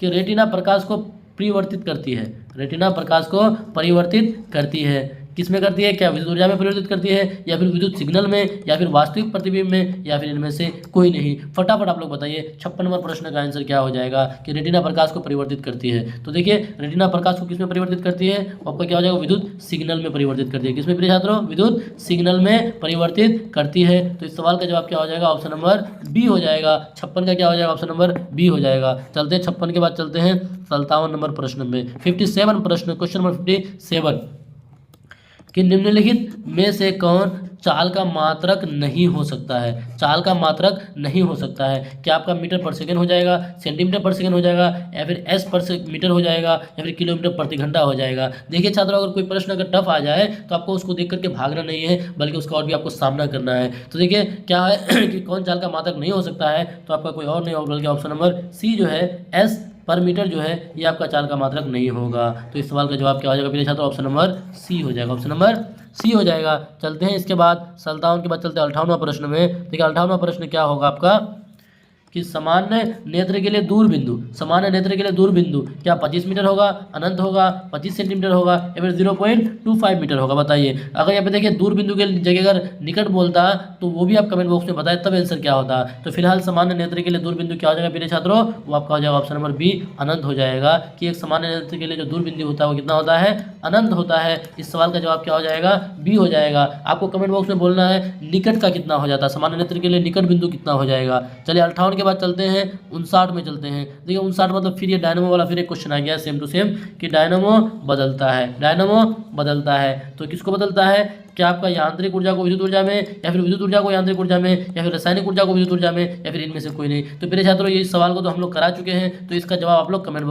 A: कि रेटिना प्रकाश को परिवर्तित करती है। रेटिना प्रकाश को परिवर्तित करती है। किस में करती है, क्या विद्युत ऊर्जा में परिवर्तित करती है, या फिर विद्युत सिग्नल में, या फिर वास्तविक प्रतिबिंब में, या फिर इनमें से कोई नहीं। फटाफट आप लोग बताइए 56वां प्रश्न का आंसर क्या हो जाएगा कि रेटिना प्रकाश को परिवर्तित करती है। तो देखिए रेटिना प्रकाश को किस में परिवर्तित करती है, आपका क्या हो जाएगा, विद्युत सिग्नल में परिवर्तित करती है। किसमें प्रिय छात्रों, विद्युत सिग्नल में परिवर्तित करती है। तो इस सवाल का जवाब क्या हो जाएगा, ऑप्शन नंबर बी हो जाएगा। 56 का क्या हो जाएगा, ऑप्शन नंबर बी हो जाएगा। चलते हैं 56 के बाद चलते हैं 57 नंबर प्रश्न में। 57 प्रश्न, क्वेश्चन नंबर 57 कि निम्नलिखित में से कौन चाल का मात्रक नहीं हो सकता है। चाल का मात्रक नहीं हो सकता है। क्या आपका मीटर पर सेकंड हो जाएगा, सेंटीमीटर पर सेकंड हो जाएगा, या फिर एस पर मीटर हो जाएगा, या फिर किलोमीटर प्रति घंटा हो जाएगा। देखिए छात्रों अगर कोई प्रश्न अगर टफ आ जाए तो आपको उसको देख करके भागना नहीं है, बल्कि उसका और भी आपको सामना करना है। तो देखिए क्या है कि कौन चाल का मात्रक नहीं हो सकता है, तो आपका कोई और नहीं होगा बल्कि ऑप्शन नंबर सी जो है एस पर मीटर जो है ये आपका चाल का मात्रक नहीं होगा। तो इस सवाल का जवाब क्या हो जाएगा प्रिय छात्रों, ऑप्शन नंबर सी हो जाएगा। ऑप्शन नंबर सी हो जाएगा। चलते हैं इसके बाद 57 के बाद चलते हैं 58वां प्रश्न में। देखिए 58वां प्रश्न क्या होगा आपका कि सामान्य नेत्र के लिए दूर बिंदु, सामान्य नेत्र के लिए दूर बिंदु क्या 25 मीटर होगा, अनंत होगा, 25 सेंटीमीटर होगा, या फिर 0.25 मीटर होगा। बताइए अगर यहाँ पे देखिए दूर बिंदु के जगह अगर निकट बोलता तो वो भी आप कमेंट बॉक्स में बताएं तब आंसर क्या होता। तो फिलहाल सामान्य नेत्र के लिए दूर बिंदु क्या हो जाएगा प्रिय छात्रों, वो आपका हो जाएगा ऑप्शन नंबर बी अनंत हो जाएगा। कि एक सामान्य नेत्र के लिए जो दूर बिंदु होता है वो कितना होता है, अनंत होता है। इस सवाल का जवाब क्या हो जाएगा, बी हो जाएगा। आपको कमेंट बॉक्स में बोलना है निकट का कितना हो जाता है, सामान्य नेत्र के लिए निकट बिंदु कितना हो जाएगा। चलिए 58 के बाद चलते हैं 59 में चलते हैं। देखिए 59 मतलब फिर ये डायनमो वाला फिर एक क्वेश्चन आ गया सेम टू सेम कि डायनमो बदलता है, डायनमो बदलता है। तो किसको बदलता है, क्या आपका यांत्रिक ऊर्जा को विद्युत ऊर्जा में, या फिर विद्युत ऊर्जा को यांत्रिक ऊर्जा में, या फिर रासायनिक ऊर्जा को विद्युत ऊर्जा में, या फिर इनमें से कोई नहीं। तो मेरे छात्रों ये सवाल को तो हम लोग करा चुके हैं, तो इसका जवाब आप लोग कमेंट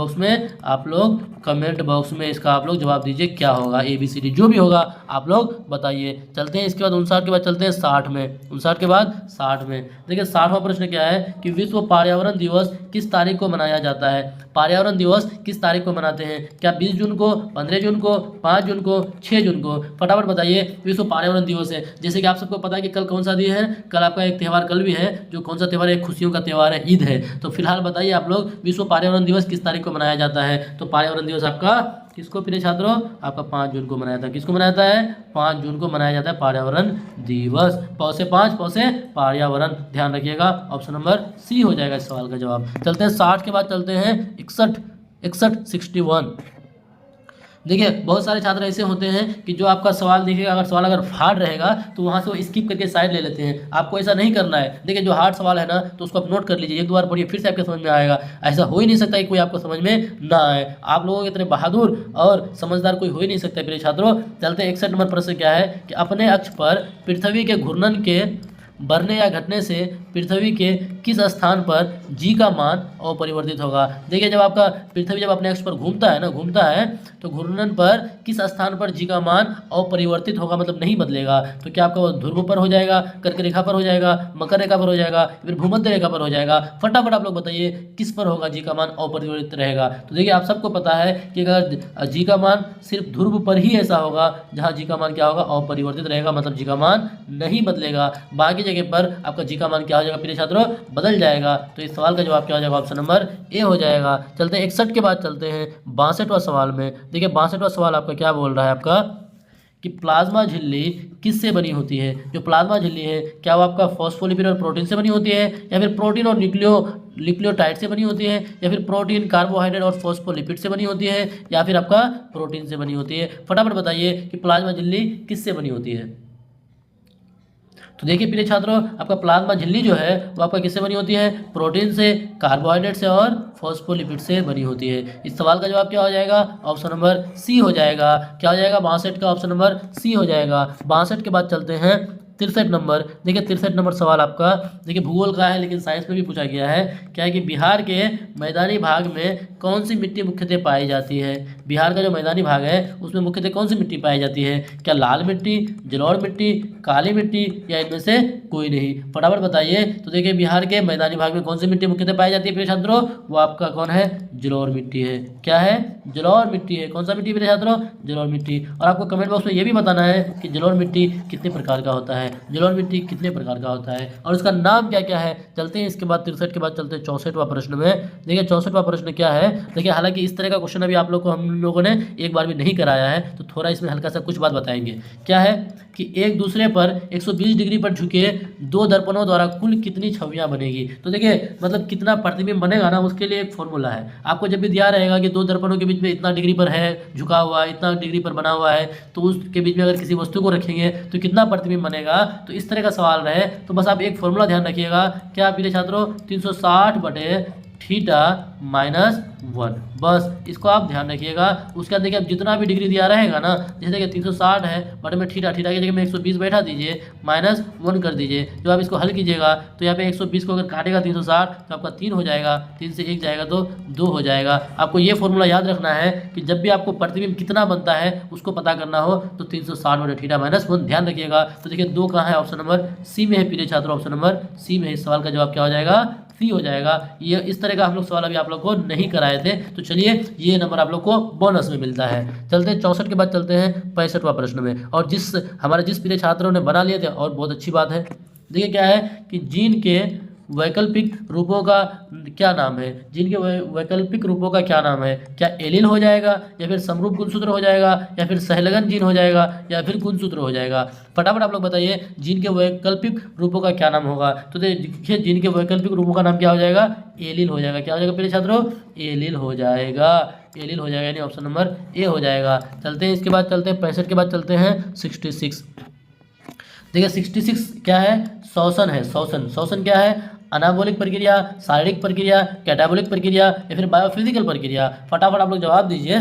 A: बॉक्स में इसका आप लोग जवाब दीजिए क्या होगा, ABCD जो भी होगा आप लोग बताइए। चलते हैं इसके बाद 59 के बाद चलते हैं 60 में। 59 के बाद 60 में देखिए 60वां प्रश्न क्या है कि विश्व पर्यावरण दिवस किस तारीख को मनाया जाता है। पर्यावरण दिवस किस तारीख को मनाते हैं, क्या 20 जून को, 15 जून को, 5 जून को, 6 जून को। फटाफट बताइए। विश्व पर्यावरण दिवस है, जैसे कि आप सबको पता है कि कल कौन सा दिन है, कल आपका एक त्यौहार कल भी है, जो कौन सा त्यौहार है, खुशियों का त्यौहार है, ईद है। तो फिलहाल बताइए आप लोग विश्व पर्यावरण दिवस किस तारीख को मनाया जाता है। तो पर्यावरण दिवस आपका किसको प्रिय छात्रों, आपका 5 जून को मनाया जाता है। किसको मनाया जाता है, 5 जून को मनाया जाता है पर्यावरण दिवस। पौसे 5 पौसे पर्यावरण, ध्यान रखिएगा ऑप्शन नंबर सी हो जाएगा इस सवाल का जवाब। चलते हैं 60 के बाद चलते हैं 61 61 देखिए बहुत सारे छात्र ऐसे होते हैं कि जो आपका सवाल देखिएगा, अगर सवाल अगर हार्ड रहेगा तो वहाँ से वो स्किप करके साइड ले लेते हैं। आपको ऐसा नहीं करना है। देखिए जो हार्ड सवाल है ना तो उसको आप नोट कर लीजिए, एक दो बार पढ़िए फिर से आपके समझ में आएगा। ऐसा हो ही नहीं सकता कि कोई आपको समझ में ना आए। आप लोगों के इतने बहादुर और समझदार कोई हो ही नहीं सकता प्रिय छात्रों। चलते 61 नंबर प्रश्न क्या है कि अपने अक्ष पर पृथ्वी के घूर्णन के बढ़ने या घटने से पृथ्वी के किस स्थान पर जी का मान अपरिवर्तित होगा। देखिए जब आपका पृथ्वी जब अपने अक्ष पर घूमता है ना, घूमता है तो घूर्णन पर किस स्थान पर जी का मान अपरिवर्तित होगा, मतलब नहीं बदलेगा। तो क्या आपका वो ध्रुव पर हो जाएगा, कर्क रेखा पर हो जाएगा, मकर रेखा पर हो जाएगा, फिर भूमध्य रेखा पर हो जाएगा। फटाफट आप लोग बताइए किस पर होगा जी का मान अपरिवर्तित रहेगा। तो देखिए आप सबको पता है कि अगर जी का मान सिर्फ ध्रुव पर ही ऐसा होगा जहाँ जी का मान क्या होगा, अपरिवर्तित रहेगा, मतलब जी का मान नहीं बदलेगा। बाकी जगह पर आपका जी का मान क्या हो जाएगा प्रिय छात्रों, बदल जाएगा। तो इस सवाल का जवाब क्या हो जाएगा, ऑप्शन नंबर ए हो जाएगा। चलते हैं 61 के बाद चलते हैं 62वां सवाल में। देखिए 62वां सवाल आपका क्या बोल रहा है आपका कि प्लाज्मा झिल्ली किससे बनी होती है। जो प्लाज्मा झिल्ली है क्या वो आपका फॉस्फोलिपिड और प्रोटीन से बनी होती है, या फिर प्रोटीन और न्यूक्लियोटाइड से बनी होती है, या फिर प्रोटीन कार्बोहाइड्रेट और फॉस्फोलिपिड से बनी होती है, या फिर आपका प्रोटीन से बनी होती है। फटाफट बताइए कि प्लाज्मा झिल्ली किससे बनी होती है। तो देखिए प्रिय छात्रों आपका प्लाज्मा झिल्ली जो है वो आपका किससे बनी होती है, प्रोटीन से, कार्बोहाइड्रेट से और फॉस्फोलिपिड से बनी होती है। इस सवाल का जवाब क्या हो जाएगा, ऑप्शन नंबर सी हो जाएगा। क्या हो जाएगा 62 का ऑप्शन नंबर सी हो जाएगा। 62 के बाद चलते हैं 63 नंबर। देखिए 63 नंबर सवाल आपका देखिए भूगोल का है, लेकिन साइंस में भी पूछा गया है। क्या है कि बिहार के मैदानी भाग में कौन सी मिट्टी मुख्यतः पाई जाती है। बिहार का जो मैदानी भाग है उसमें मुख्यतः कौन सी मिट्टी पाई जाती है। क्या लाल मिट्टी, जलोढ़ मिट्टी, काली मिट्टी, या इनमें से कोई नहीं। फटाफट बताइए। तो देखिए बिहार के मैदानी भाग में कौन सी मिट्टी मुख्यतः पाई जाती है प्रिय छात्रों, वो आपका कौन है, जलोढ़ मिट्टी है। क्या है, जलोढ़ मिट्टी है। कौन सा मिट्टी प्रिय छात्रों, जलोढ़ मिट्टी। और आपको कमेंट बॉक्स में ये भी बताना है कि जलोढ़ मिट्टी कितने प्रकार का होता है, जलोढ़ मिट्टी कितने प्रकार का होता है और उसका नाम क्या क्या है। चलते हैं इसके बाद 63 के बाद चलते हैं 64वां प्रश्न में। देखिए 64वां प्रश्न क्या है। देखिए हालांकि इस तरह का क्वेश्चन अभी आप लोग को हम लोगों ने एक बार भी नहीं कराया है, तो थोड़ा इसमें हल्का सा कुछ बात बताएंगे। क्या है कि एक दूसरे पर 120 डिग्री पर झुके दो दर्पणों द्वारा कुल कितनी छवियां बनेगी। तो देखिए मतलब कितना प्रतिबिंब बनेगा ना, उसके लिए एक फॉर्मूला है। आपको जब भी दिया रहेगा कि दो दर्पणों के बीच में इतना डिग्री पर है झुका हुआ, इतना डिग्री पर बना हुआ है, तो उसके बीच में अगर किसी वस्तु को रखेंगे तो कितना प्रतिबिंब बनेगा। तो इस तरह का सवाल रहे तो बस आप एक फॉर्मूला ध्यान रखिएगा। क्या प्रिय छात्रों, 360/θ-1, बस इसको आप ध्यान रखिएगा। उसके बाद देखिए अब जितना भी डिग्री दिया रहेगा ना, जैसे देखिए 360 है बटे में थीटा, थीटा की जगह में 120 बैठा दीजिए, -1 कर दीजिए। जब आप इसको हल कीजिएगा तो यहाँ पे 120 को अगर काटेगा 360 तो आपका 3 हो जाएगा, 3 से 1 जाएगा तो 2 हो जाएगा। आपको ये फॉर्मूला याद रखना है कि जब भी आपको प्रतिबिंब कितना बनता है उसको पता करना हो तो 360/θ-1 ध्यान रखिएगा। तो देखिए 2 कहाँ है, ऑप्शन नंबर सी में है प्रिय छात्रों, ऑप्शन नंबर सी में। इस सवाल का जवाब क्या हो जाएगा, सी हो जाएगा। ये इस तरह का हम लोग सवाल अभी आप लोग को नहीं कराए थे, तो चलिए ये नंबर आप लोग को बोनस में मिलता है। चलते हैं 64 के बाद चलते हैं 65वां प्रश्न में। और जिस प्रिय छात्रों ने बना लिए थे और बहुत अच्छी बात है। देखिए क्या है कि जीन के वैकल्पिक रूपों का क्या नाम है, जीन के वैकल्पिक रूपों का क्या नाम है। क्या एलील हो जाएगा, या फिर समरूप गुणसूत्र हो जाएगा, या फिर सहलगन जीन हो जाएगा, या फिर गुणसूत्र हो जाएगा। फटाफट आप लोग बताइए जीन के वैकल्पिक रूपों का क्या नाम होगा। तो देखिए जीन के वैकल्पिक रूपों का नाम क्या हो जाएगा, एलील हो जाएगा। क्या हो जाएगा प्रिय छात्रों, एलील हो जाएगा, एलील हो जाएगा, यानी ऑप्शन नंबर ए हो जाएगा। चलते हैं इसके बाद चलते हैं 65 के बाद चलते हैं 66। देखिए 66 क्या है, श्वसन है। श्वसन क्या है, अनाबोलिक प्रक्रिया, शारीरिक प्रक्रिया, कैटाबोलिक प्रक्रिया, या फिर बायोफिजिकल प्रक्रिया। फटाफट आप लोग जवाब दीजिए।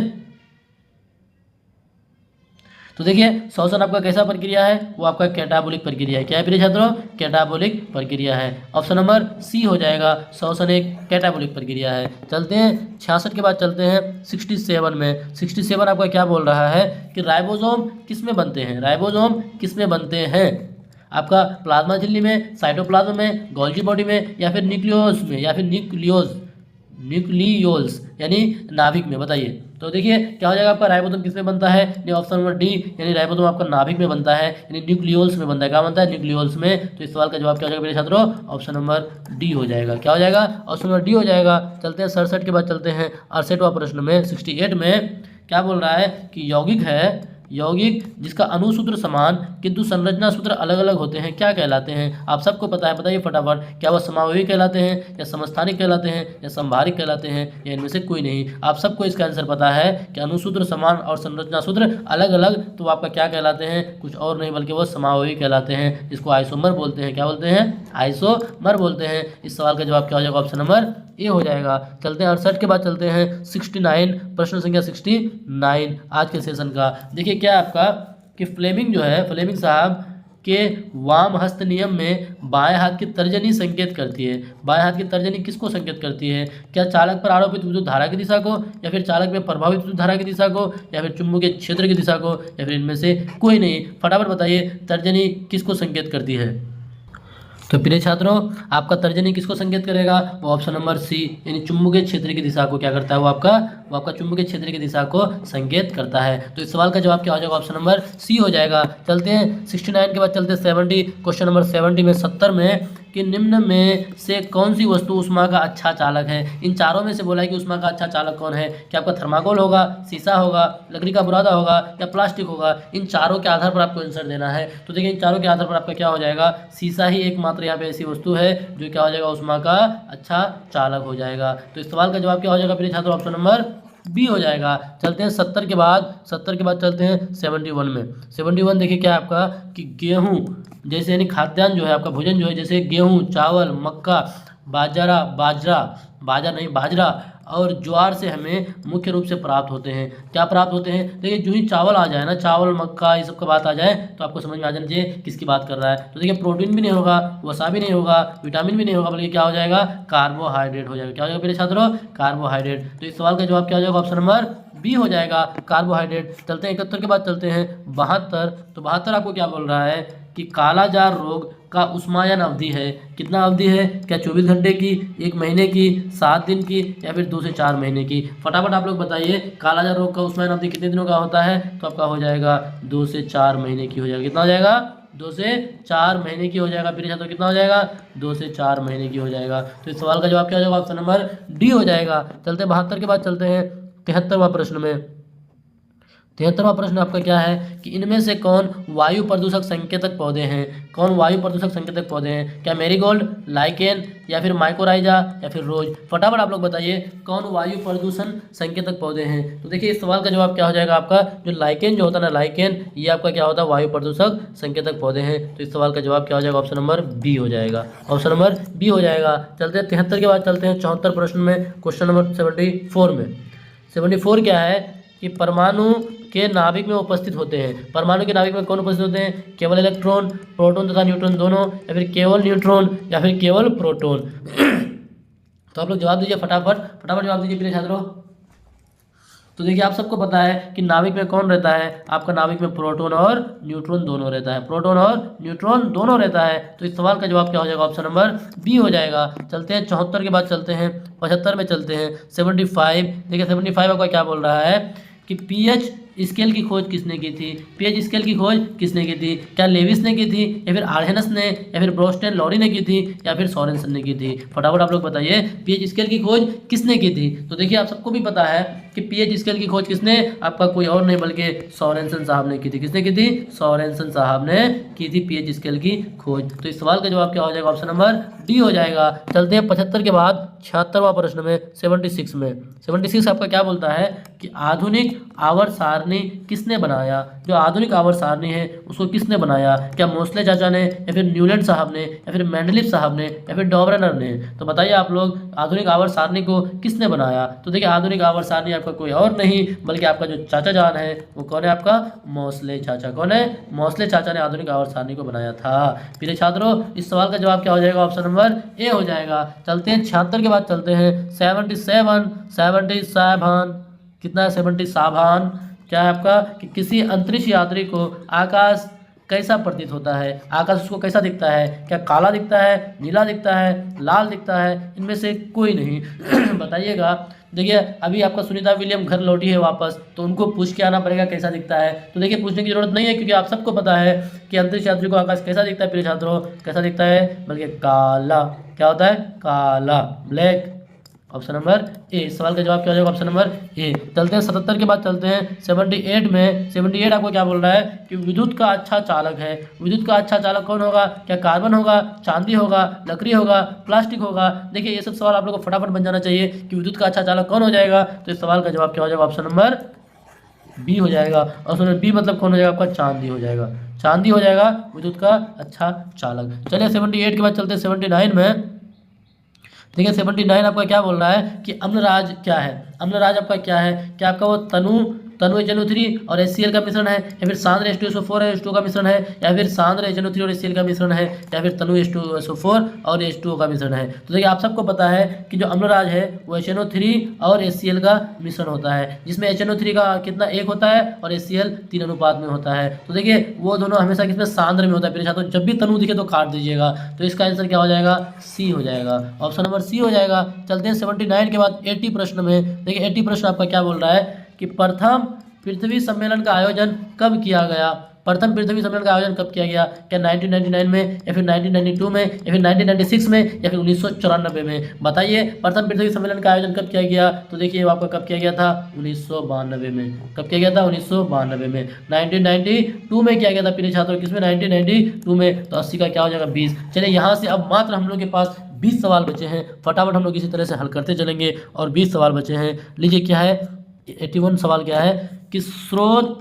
A: तो देखिए श्वसन आपका कैसा प्रक्रिया है, वो आपका कैटाबोलिक प्रक्रिया है। क्या है प्रिय छात्रों, कैटाबोलिक प्रक्रिया है। ऑप्शन नंबर सी हो जाएगा, श्वसन एक कैटाबोलिक प्रक्रिया है। चलते हैं 66 के बाद चलते हैं 67 में। 67 आपका क्या बोल रहा है कि राइबोसोम किस में बनते हैं, राइबोसोम किस में बनते हैं। आपका प्लाज्मा झिल्ली में, साइटोप्लाज्म में, गोल्गी बॉडी में, या फिर न्यूक्लियोस में, या फिर न्यूक्लियोल्स यानी नाभिक में, बताइए। तो देखिए क्या हो जाएगा आपका राइबोसोम किस में बनता है, यानी ऑप्शन नंबर डी, यानी राइबोसोम आपका नाभिक में बनता है, यानी न्यूक्लियोल्स में बनता है। क्या बनता है, न्यूक्लियोल्स में। तो इस सवाल का जवाब क्या हो जाएगा मेरे छात्रों, ऑप्शन नंबर डी हो जाएगा। क्या हो जाएगा, ऑप्शन नंबर डी हो जाएगा। चलते हैं 67 के बाद चलते हैं 68वां प्रश्न में। 68 में क्या बोल रहा है कि यौगिक जिसका अणुसूत्र समान किंतु संरचना सूत्र अलग अलग होते हैं क्या कहलाते हैं? आप सबको पता है, बताइए फटाफट, क्या वह समावयवी कहलाते हैं या समस्थानिक कहलाते हैं या संभारिक कहलाते हैं या इनमें से कोई नहीं? आप सबको इसका आंसर पता है कि अणुसूत्र समान और संरचना सूत्र अलग अलग, तो आपका क्या कहलाते हैं? कुछ और नहीं बल्कि वो समावयवी कहलाते हैं, जिसको आइसोमर बोलते हैं। क्या बोलते हैं? आइसोमर बोलते हैं। इस सवाल का जवाब क्या हो जाएगा? ऑप्शन नंबर ए हो जाएगा। चलते हैं 68 के बाद चलते हैं 69, प्रश्न संख्या 69 आज के सेशन का। देखिए क्या आपका कि फ्लेमिंग जो है, फ्लेमिंग साहब के वाम हस्त नियम में बाएं हाथ की तर्जनी संकेत करती है। बाएं हाथ की तर्जनी किसको संकेत करती है? क्या चालक पर आरोपित विद्युत धारा की दिशा को, या फिर चालक में प्रभावित विद्युत धारा की दिशा को, या फिर चुंबकीय क्षेत्र की दिशा को, या फिर इनमें से कोई नहीं? फटाफट बताइए तर्जनी किसको संकेत करती है? तो प्रिय छात्रों, आपका तर्जनी किसको संकेत करेगा? वो ऑप्शन नंबर सी, यानी चुंबकीय क्षेत्र की दिशा को क्या करता है? वो आपका चुंबकीय क्षेत्र की दिशा को संकेत करता है। तो इस सवाल का जवाब क्या हो जाएगा? ऑप्शन नंबर सी हो जाएगा। चलते हैं 69 के बाद चलते हैं 70, क्वेश्चन नंबर 70 में 70 में कि निम्न में से कौन सी वस्तु ऊष्मा का अच्छा चालक है? इन चारों में से बोला है कि ऊष्मा का अच्छा चालक कौन है? क्या आपका थर्माकोल होगा, शीशा होगा, लकड़ी का बुरादा होगा या प्लास्टिक होगा? इन चारों के आधार पर आपको आंसर देना है। तो देखिए इन चारों के आधार पर आपका क्या हो जाएगा? शीशा ही एकमात्र यहाँ पे ऐसी वस्तु है जो क्या हो जाएगा? ऊष्मा का अच्छा चालक हो जाएगा। तो इस सवाल का जवाब क्या हो जाएगा प्रिय छात्रों? ऑप्शन नंबर बी हो जाएगा। चलते हैं 70 के बाद चलते हैं 71 में। 71 देखिए क्या आपका कि गेहूं जैसे यानी खाद्यान्न जो है आपका भोजन जो है, जैसे गेहूं, चावल, मक्का, बाजरा और ज्वार से हमें मुख्य रूप से प्राप्त होते हैं। क्या प्राप्त होते हैं? देखिए जो ही चावल आ जाए ना, चावल, मक्का, ये सब का बात आ जाए तो आपको समझ में आ जाना चाहिए किसकी बात कर रहा है। तो देखिए प्रोटीन भी नहीं होगा, वसा भी नहीं होगा, विटामिन भी नहीं होगा, बल्कि क्या हो जाएगा? कार्बोहाइड्रेट हो जाएगा। क्या हो जाएगा मेरे छात्रों? कार्बोहाइड्रेट। तो इस सवाल का जवाब क्या हो जाएगा? ऑप्शन नंबर बी हो जाएगा, कार्बोहाइड्रेट। चलते हैं 71 के बाद चलते हैं 72। तो 72 आपको क्या बोल रहा है कि कालाजार रोग का उष्मायन अवधि है। कितना अवधि है? क्या 24 घंटे की, 1 महीने की, 7 दिन की, या फिर 2 से 4 महीने की? फटाफट आप लोग बताइए कालाजार रोग का उष्मायन अवधि कितने दिनों का होता है? तो आपका हो जाएगा 2 से 4 महीने की हो जाएगा। कितना हो जाएगा? 2 से 4 महीने की हो जाएगा। फिर छात्रों कितना हो जाएगा? 2 से 4 महीने की हो जाएगा। तो इस सवाल का जवाब क्या हो जाएगा? ऑप्शन नंबर डी हो जाएगा। चलते हैं 72 के बाद चलते हैं 73वां प्रश्न में। 73वां प्रश्न आपका क्या है कि इनमें से कौन वायु प्रदूषक संकेतक पौधे हैं? कौन वायु प्रदूषक संकेतक पौधे हैं? क्या मेरीगोल्ड, लाइकेन, या फिर माइकोराइजा, या फिर रोज? फटाफट आप लोग बताइए कौन वायु प्रदूषण संकेतक पौधे हैं। तो देखिए इस सवाल का जवाब क्या हो जाएगा? आपका जो लाइकेन जो होता है ना, लाइकेन, ये आपका क्या होता है? वायु प्रदूषक संकेतक पौधे हैं। तो इस सवाल का जवाब क्या हो जाएगा? ऑप्शन नंबर बी हो जाएगा। ऑप्शन नंबर बी हो जाएगा। चलते हैं 73 के बाद चलते हैं 74 प्रश्न में, क्वेश्चन नंबर 74 में। 74 क्या है कि परमाणु के नाभिक में उपस्थित होते हैं। परमाणु के नाभिक में कौन उपस्थित होते हैं? केवल इलेक्ट्रॉन, प्रोटॉन तथा न्यूट्रॉन दोनों, या फिर केवल न्यूट्रॉन, या फिर केवल प्रोटॉन? तो आप लोग जवाब दीजिए फटाफट जवाब दीजिए प्रिय छात्रों। तो देखिए आप सबको पता है कि नाभिक में कौन रहता है? आपका नाभिक में प्रोटॉन और न्यूट्रॉन दोनों रहता है। प्रोटॉन और न्यूट्रॉन दोनों रहता है। तो इस सवाल का जवाब क्या हो जाएगा? ऑप्शन नंबर बी हो जाएगा। चलते हैं 74 के बाद चलते हैं 75 में चलते हैं 75। देखिए 75 आपका क्या बोल रहा है कि पीएच स्केल की खोज किसने की थी? पीएच स्केल की खोज किसने की थी? क्या लेविस ने की थी, या फिर आर्हेनस ने, या फिर ब्रोस्टेन लॉरी ने की थी, या फिर सोरेनसन ने की थी? फटाफट आप लोग बताइए पीएच स्केल की खोज किसने की थी? तो देखिए आप सबको भी पता है कि पीएच स्केल की खोज किसने? आपका कोई और नहीं बल्कि सोरेनसन साहब ने की थी। किसने की थी? सोरेनसन साहब ने की थी पीएच स्केल की खोज। तो इस सवाल का जवाब क्या हो जाएगा? ऑप्शन नंबर डी हो जाएगा। चलते हैं 75 के बाद 76वां प्रश्न में 76 में। 76 आपका क्या बोलता है कि आधुनिक आवर्त सारणी किसने बनाया? जो आधुनिक आवर्त सारणी है उसको किसने बनाया? क्या मोस्ले चाचा ने, या फिर न्यूलैंड साहब ने, या फिर मेंडलीफ साहब ने, या फिर डॉबरनर ने? तो बताइए आप लोग आधुनिक आवर्त सारणी को किसने बनाया? तो देखिए आधुनिक आवर्त सारणी आपका कोई और नहीं बल्कि आपका जो चाचा जान है वो कौन है? आपका मोस्ले चाचा। कौन है? मोस्ले चाचा ने आधुनिक आवर्त सारणी को बनाया था। प्रिय छात्रों इस सवाल का जवाब क्या हो जाएगा? ऑप्शन नंबर ए हो जाएगा। चलते हैं 76 के बाद चलते हैं 77। कितना है? 77। क्या है आपका कि किसी अंतरिक्ष यात्री को आकाश कैसा प्रतीत होता है? आकाश उसको कैसा दिखता है? क्या काला दिखता है, नीला दिखता है, लाल दिखता है? इनमें से कोई नहीं। बताइएगा। देखिए अभी आपका सुनीता विलियम घर लौटी है वापस, तो उनको पूछ के आना पड़ेगा कैसा दिखता है। तो देखिए पूछने की जरूरत नहीं है क्योंकि आप सबको पता है कि अंतरिक्ष यात्री को आकाश कैसा दिखता है प्रिय छात्रों? कैसा दिखता है? बल्कि काला। क्या होता है? काला, ब्लैक। Option number A. इस सवाल का जवाब क्या हो जाएगा? Option number A. चलते हैं 77 के बाद चलते हैं 78 में। 78 आपको क्या बोल रहा है कि विद्युत का अच्छा चालक है। विद्युत का अच्छा चालक कौन होगा? क्या कार्बन होगा, चांदी होगा, लकड़ी होगा, प्लास्टिक होगा? देखिए ये सब सवाल आप लोग को फटाफट बन जाना चाहिए कि विद्युत का अच्छा चालक कौन हो जाएगा। तो इस सवाल का जवाब क्या हो जाएगा? ऑप्शन नंबर बी हो जाएगा। ऑप्शन नंबर बी मतलब कौन हो जाएगा? आपका चांदी हो जाएगा। चांदी हो जाएगा विद्युत का अच्छा चालक। चलिए 78 के बाद चलते हैं 79 में। देखिए 79 आपका क्या बोल रहा है कि अम्लराज क्या है? अम्लराज आपका क्या है? क्या आपका वो तनु HNO3 और HCl का मिश्रण है, या फिर सांद्र H2SO4 और H2O का मिश्रण है, या फिर सांद्र HNO3 और HCl का मिश्रण है, या फिर तनु H2SO4 और H2O का मिश्रण है? तो देखिए आप सबको पता है कि जो अम्लराज है वो HNO3 और HCl का मिश्रण होता है, जिसमें HNO3 का कितना 1 होता है और HCl 3 अनुपात में होता है। तो देखिए वो दोनों हमेशा किसमें? सांद्र में होता है। मेरे छात्रों जब भी तनु दिखे तो काट दीजिएगा। तो इसका आंसर क्या हो जाएगा? सी हो जाएगा। ऑप्शन नंबर सी हो जाएगा। चलते हैं 79 के बाद 80 प्रश्न में। देखिए 80 प्रश्न आपका क्या बोल रहा है कि प्रथम पृथ्वी सम्मेलन का आयोजन कब किया गया? प्रथम पृथ्वी सम्मेलन का आयोजन कब किया गया? क्या 1999 में, या फिर 1992 में, या फिर 1996 में, या फिर 1994 में? बताइए प्रथम पृथ्वी सम्मेलन का आयोजन कब किया गया? तो देखिए आपका कब किया गया था? 1992 में। कब किया गया था? 1992 में। 1992 में किया गया था प्रिय छात्रों। किसमें? 1992 में। तो 80 का क्या हो जाएगा? 20। चलिए यहाँ से अब मात्र हम लोग के पास 20 सवाल बचे हैं। फटाफट हम लोग इसी तरह से हल करते चलेंगे और 20 सवाल बचे हैं। लीजिए क्या है 81 सवाल क्या है कि स्रोत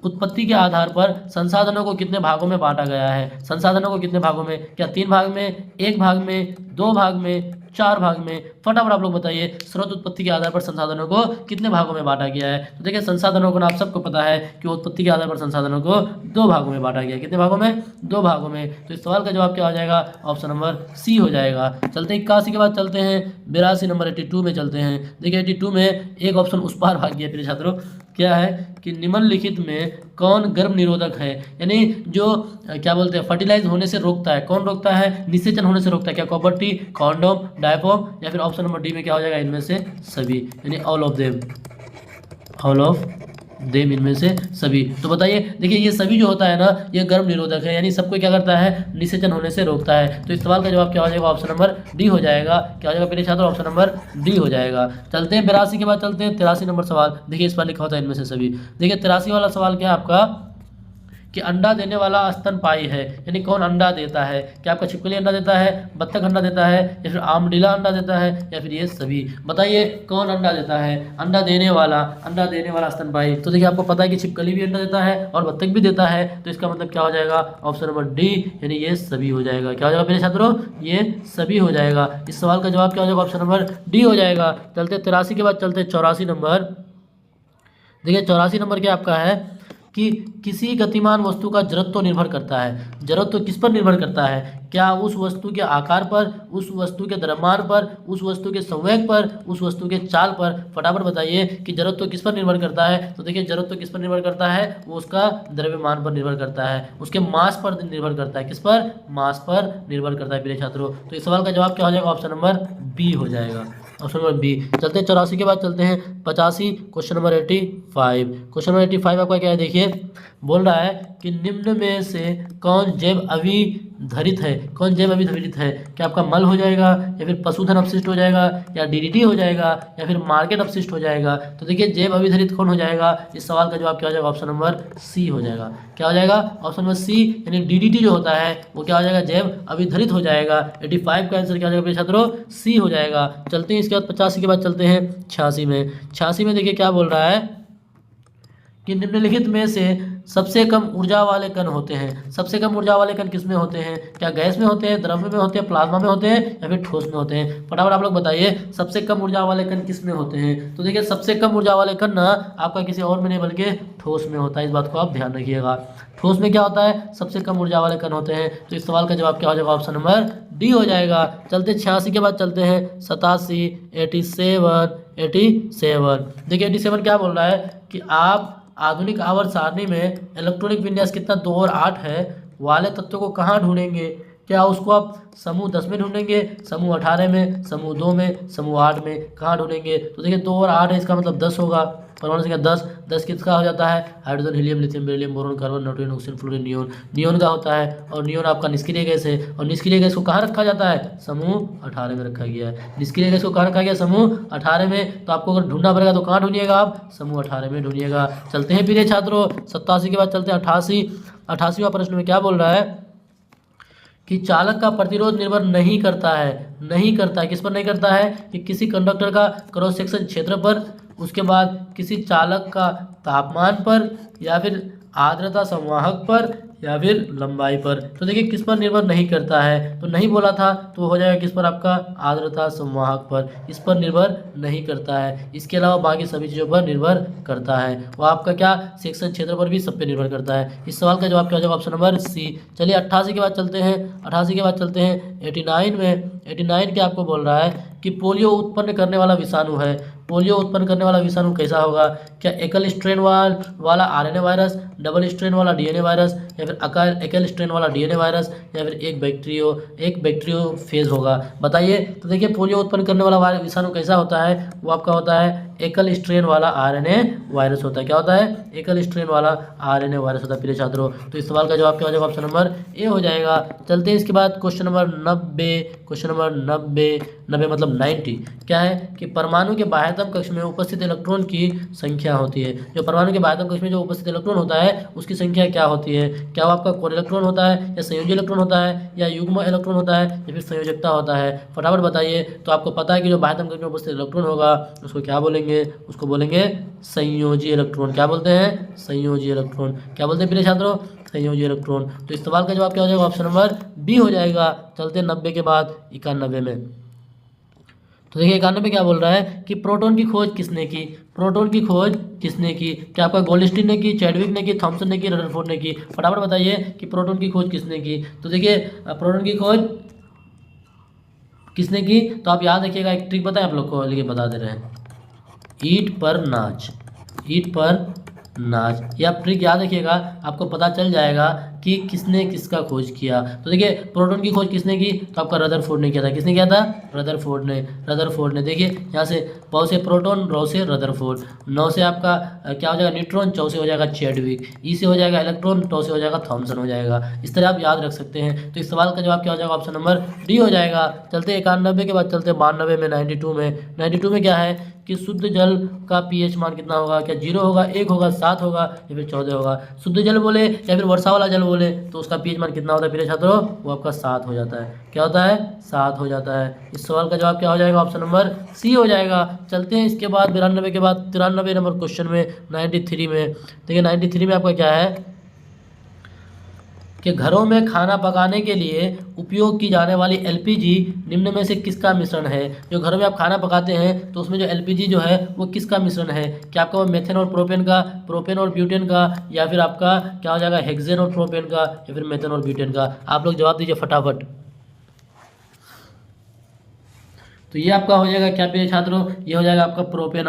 A: उत्पत्ति के आधार पर संसाधनों को कितने भागों में बांटा गया है? संसाधनों को कितने भागों में? क्या 3 भाग में, 1 भाग में, 2 भाग में, 4 भाग में? फटाफट आप लोग बताइए स्रोत उत्पत्ति के आधार पर संसाधनों को कितने भागों में बांटा गया है? तो देखिए संसाधनों को ना आप सबको पता है कि उत्पत्ति के आधार पर संसाधनों को 2 भागों में बांटा गया है। कितने भागों में? 2 भागों में। तो इस सवाल का जवाब क्या हो जाएगा? ऑप्शन नंबर सी हो जाएगा। चलते हैं 81 के बाद चलते हैं 82 नंबर 82 में चलते हैं। देखिए 82 में एक ऑप्शन उस पार भाग गया मेरे छात्रों। क्या है कि निम्नलिखित में कौन गर्भ निरोधक है? यानी जो क्या बोलते हैं फर्टिलाइज होने से रोकता है। कौन रोकता है? निषेचन होने से रोकता है। क्या कॉपर टी, कॉन्डोम, डायपोम, या फिर ऑप्शन नंबर डी में क्या हो जाएगा? इनमें से सभी, यानी all of them. All of them, इनमें से सभी। तो बताइए देखिए ये सभी जो होता है ना ये गर्भ निरोधक है, यानी सबको क्या करता है? निषेचन होने से रोकता है। तो इस सवाल का जवाब क्या हो जाएगा? ऑप्शन नंबर डी हो जाएगा। क्या हो जाएगा मेरे छात्र? ऑप्शन नंबर डी हो जाएगा। चलते हैं 82 के बाद चलते हैं 83 नंबर सवाल। देखिए इस पर लिखा होता है इनमें से सभी। देखिए 83 वाला सवाल क्या है आपका कि अंडा देने वाला स्तनपायी है, यानी कौन अंडा देता है? क्या आपका छिपकली अंडा देता है, बत्तख अंडा देता है, या फिर आमडीला अंडा देता है, या फिर ये सभी? बताइए कौन अंडा देता है? अंडा देने वाला स्तनपायी। तो देखिए आपको पता है कि छिपकली भी अंडा देता है और बत्तख भी देता है। तो इसका मतलब क्या हो जाएगा? ऑप्शन नंबर डी, यानी ये सभी हो जाएगा। क्या हो जाएगा मेरे छात्रों? ये सभी हो जाएगा। इस सवाल का जवाब क्या हो जाएगा? ऑप्शन नंबर डी हो जाएगा। चलते 83 के बाद चलते 84 नंबर। देखिए 84 नंबर क्या आपका है कि किसी गतिमान वस्तु का जड़त्व निर्भर करता है। जड़त्व किस पर निर्भर करता है? क्या उस वस्तु के आकार पर, उस वस्तु के द्रव्यमान पर, उस वस्तु के संवेग पर, उस वस्तु के चाल पर? फटाफट बताइए कि जड़त्व किस पर निर्भर करता है। तो देखिए जड़त्व किस पर निर्भर करता है? वो उसका द्रव्यमान पर निर्भर करता है, उसके मास पर निर्भर करता है। किस पर? मास पर निर्भर करता है प्रिय छात्रों। तो इस सवाल का जवाब क्या हो जाएगा? ऑप्शन नंबर बी हो जाएगा। Option number B. चलते हैं 84 के बाद चलते हैं 85, क्वेश्चन नंबर 85। क्वेश्चन नंबर 85 आपका क्या है? देखिए बोल रहा है कि निम्न में से कौन जैव अभिधरित है? कौन जैव अभिधरित है? क्या आपका मल हो जाएगा, या फिर पशुधन अपशिष्ट हो जाएगा, या डीडीटी हो जाएगा, या फिर मार्केट अपशिष्ट हो जाएगा? तो देखिए जैव अभिधरित कौन हो जाएगा? इस सवाल का जवाब क्या हो जाएगा? ऑप्शन नंबर सी हो जाएगा। क्या हो जाएगा? ऑप्शन नंबर सी, यानी डीडीटी जो होता है वो क्या हो जाएगा? जैव अभिधरित हो जाएगा। 85 का आंसर क्या हो जाएगा मेरे छात्रों? सी हो जाएगा। चलते हैं इसके बाद 85 के बाद चलते हैं 86 में। 86 में देखिए क्या बोल रहा है कि निम्नलिखित में से सबसे कम ऊर्जा वाले कण होते हैं। सबसे कम ऊर्जा वाले कण किस में होते हैं? क्या गैस में होते हैं, द्रव्य में होते हैं, प्लाज्मा में होते हैं, या फिर ठोस में होते हैं? फटाफट आप लोग बताइए सबसे कम ऊर्जा वाले कण किस में होते हैं? तो देखिए सबसे कम ऊर्जा वाले कण ना आपका किसी और में नहीं बल्कि ठोस में होता है। इस बात को आप ध्यान रखिएगा। ठोस में क्या होता है? सबसे कम ऊर्जा वाले कण होते हैं। तो इस सवाल का जवाब क्या हो जाएगा? ऑप्शन नंबर डी हो जाएगा। चलते 86 के बाद चलते हैं 87, 87। देखिए 87 क्या बोल रहा है कि आप आधुनिक आवर्त सारणी में इलेक्ट्रॉनिक विन्यास कितना 2 और 8 है वाले तत्वों को कहाँ ढूंढेंगे? क्या उसको आप समूह 10 में ढूंढेंगे, समूह 18 में, समूह 2 में, समूह 8 में, कहाँ ढूंढेंगे? तो देखिए 2 और 8 है, इसका मतलब 10 होगा। परमाणु संख्या 10, 10 किसका हो जाता है? Hydrogen, helium, lithium, beryllium, boron, carbon, nitrogen, oxygen, fluorine, neon, neon का होता है। और नियोन आपका निष्क्रिय गैस है, और निष्क्रिय गैस को कहाँ रखा जाता है? समूह 18 में रखा गया है। निष्क्रिय गैस को कहाँ रखा गया? समूह 18 में। तो आपको अगर ढूंढना पड़ेगा तो कहाँ ढूंढिएगा आप? समूह 18 में ढूंढिएगा। चलते हैं प्रिय छात्रों 87 के बाद चलते हैं 88। 88वां प्रश्न में क्या बोल रहा है कि चालक का प्रतिरोध निर्भर नहीं करता है, नहीं करता है, किस पर नहीं करता है? कि किसी कंडक्टर का क्रॉस सेक्शन क्षेत्र पर, उसके बाद किसी चालक का तापमान पर, या फिर आर्द्रता संवाहक पर, या फिर लंबाई पर। तो देखिए किस पर निर्भर नहीं करता है, तो नहीं बोला था, तो हो जाएगा किस पर? आपका आर्द्रता संवाहक पर। इस पर निर्भर नहीं करता है, इसके अलावा बाकी सभी चीज़ों पर निर्भर करता है। वो आपका क्या? सेक्शन क्षेत्र पर भी सब पे निर्भर करता है। इस सवाल का जवाब क्या हो जाएगा? Option number C. चलिए 88 के बाद चलते हैं, 88 के बाद चलते हैं 89 में। 89 क्या आपको बोल रहा है कि पोलियो उत्पन्न करने वाला विषाणु है। पोलियो उत्पन्न करने वाला विषाणु कैसा होगा? क्या एकल स्ट्रेन वाला आरएनए वायरस, डबल स्ट्रेन वाला डीएनए वायरस, या फिर एकल स्ट्रेन वाला डीएनए वायरस, या फिर एक बैक्टीरियोफेज होगा? बताइए। तो देखिए पोलियो उत्पन्न करने वाला विषाणु कैसा होता है? वो आपका होता है एकल स्ट्रेन वाला आरएनए वायरस होता है। क्या होता है? एकल स्ट्रेन वाला आरएनए वायरस होता है प्रिय छात्रों। तो इस सवाल का जवाब क्या हो जाएगा? ऑप्शन नंबर ए हो जाएगा। चलते हैं इसके बाद क्वेश्चन नंबर 90। क्वेश्चन नंबर 90 मतलब 90 क्या है कि परमाणु के बाह्यतम कक्ष में उपस्थित इलेक्ट्रॉन की संख्या होती है। जो परमाणु के बाह्यतम कक्ष में जो उपस्थित इलेक्ट्रॉन होता है उसकी संख्या क्या होती है? क्या वो आपका कोर इलेक्ट्रॉन होता है, या संयोजी इलेक्ट्रॉन होता है, या युग्म इलेक्ट्रॉन होता है, या फिर संयोजकता होता है? फटाफट बताइए। तो आपको पता है कि जो बाह्यतम कक्ष में उपस्थित इलेक्ट्रॉन होगा उसको क्या बोलेंगे? उसको बोलेंगे संयोजी इलेक्ट्रॉन। क्या बोलते हैं? संयोजी इलेक्ट्रॉन। क्या बोलते हैं प्रिय छात्रों? संयोजी इलेक्ट्रॉन। तो इस सवाल का जवाब क्या हो जाएगा? ऑप्शन नंबर बी हो जाएगा। चलते हैं 90 के बाद 91 में। तो देखिए 91 क्या बोल रहा है कि प्रोटॉन की खोज किसने की? प्रोटॉन की खोज किसने की? क्या आपका गोल्डस्टीन ने की, चैडविक ने की, थॉमसन ने की, रदरफोर्ड ने की? फटाफट बताइए कि प्रोटॉन की खोज किसने की। तो देखिए प्रोटॉन की खोज किसने की? तो आप याद रखिएगा, एक ट्रिक बताएं आप लोग को, लेकिन बता दे रहे हैं। ईंट पर नाच, ईंट पर नाच, ये आप ट्रिक याद रखिएगा, आपको पता चल जाएगा कि किसने किसका खोज किया। तो देखिए प्रोटॉन की खोज किसने की? तो आपका रदरफोर्ड ने किया था। किसने किया था? रदरफोर्ड ने। देखिए यहाँ से प से प्रोटॉन, र से रदरफोर्ड, 9 से आपका क्या हो जाएगा? न्यूट्रॉन, 4 से हो जाएगा चैडविक, ई से हो जाएगा इलेक्ट्रॉन, टो से हो जाएगा थॉमसन हो जाएगा। इस तरह आप याद रख सकते हैं। तो इस सवाल का जवाब क्या हो जाएगा? ऑप्शन नंबर डी हो जाएगा। चलते 91 के बाद चलते 92 में, 92 में क्या है कि शुद्ध जल का पीएच मान कितना होगा? क्या 0 होगा, 1 होगा, 7 होगा, या फिर 14 होगा? शुद्ध जल बोले या फिर वर्षा वाला जल बोले तो उसका पीएच मान कितना होता है प्रिय छात्रों? वो आपका 7 हो जाता है। क्या होता है? 7 हो जाता है। इस सवाल का जवाब क्या हो जाएगा? ऑप्शन नंबर सी हो जाएगा। चलते हैं इसके बाद 92 के बाद 93 नंबर क्वेश्चन में, 93 में। देखिए 93 में आपका क्या है कि घरों में खाना पकाने के लिए उपयोग की जाने वाली एलपीजी निम्न में से किसका मिश्रण है? जो घरों में आप खाना पकाते हैं तो उसमें जो एलपीजी जो है वो किसका मिश्रण है? क्या आपका वो मेथेन और प्रोपेन का, प्रोपेन और ब्यूटेन का, या फिर आपका क्या हो जाएगा हेक्सेन और प्रोपेन का, या फिर मेथेन और ब्यूटेन का? आप लोग जवाब दीजिए फटाफट। तो ये आपका हो जाएगा क्या प्रिय छात्रों? ये हो जाएगा आपका प्रोपेन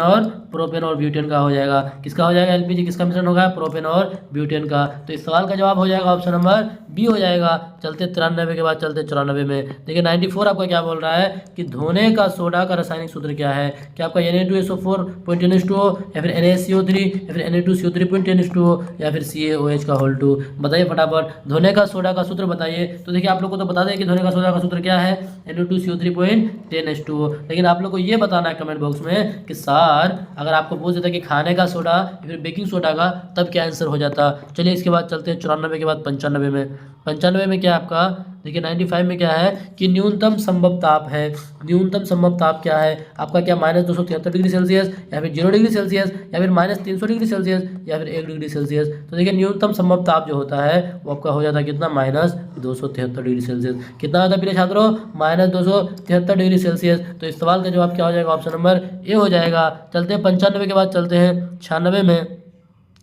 A: और ब्यूटेन का हो जाएगा। किसका हो जाएगा? एलपीजी किसका मिश्रण होगा? प्रोपेन और ब्यूटेन का। तो इस सवाल का जवाब हो जाएगा ऑप्शन नंबर बी हो जाएगा। चलते 93 के बाद चलते 94 में। देखिए 94 आपका क्या बोल रहा है कि धोने का सोडा का रासायनिक सूत्र क्या है? क्या आपका Na2SO4.10H2O, या फिर NaCO3, या फिर Na2CO3.10H2O, या फिर CaOH का होल 2? बताइए फटाफट धोने का सोडा का सूत्र बताइए। तो देखिए आप लोग को तो बता दें कि धोने का सोडा का सूत्र क्या है? Na2CO3.10H2O। लेकिन आप लोग को ये बताना है कमेंट बॉक्स में कि सर अगर आपको पूछ देता कि खाने का सोडा या फिर बेकिंग सोडा का, तब क्या आंसर हो जाता? चलिए इसके बाद चलते हैं 94 के बाद 95 में। 95 में क्या आपका देखिए 95 में क्या है कि न्यूनतम संभव ताप है। न्यूनतम संभव ताप क्या है आपका? क्या -273 डिग्री सेल्सियस, या फिर 0 डिग्री सेल्सियस, या फिर -300 डिग्री सेल्सियस, या फिर 1 डिग्री सेल्सियस? तो देखिए न्यूनतम संभव ताप जो होता है वो आपका हो जाता है कितना? -273 डिग्री सेल्सियस। कितना होता है प्रिय छात्रों? -273 डिग्री सेल्सियस। तो इस सवाल का जवाब क्या हो जाएगा? ऑप्शन नंबर ए हो जाएगा। चलते हैं 95 के बाद चलते हैं 96 में।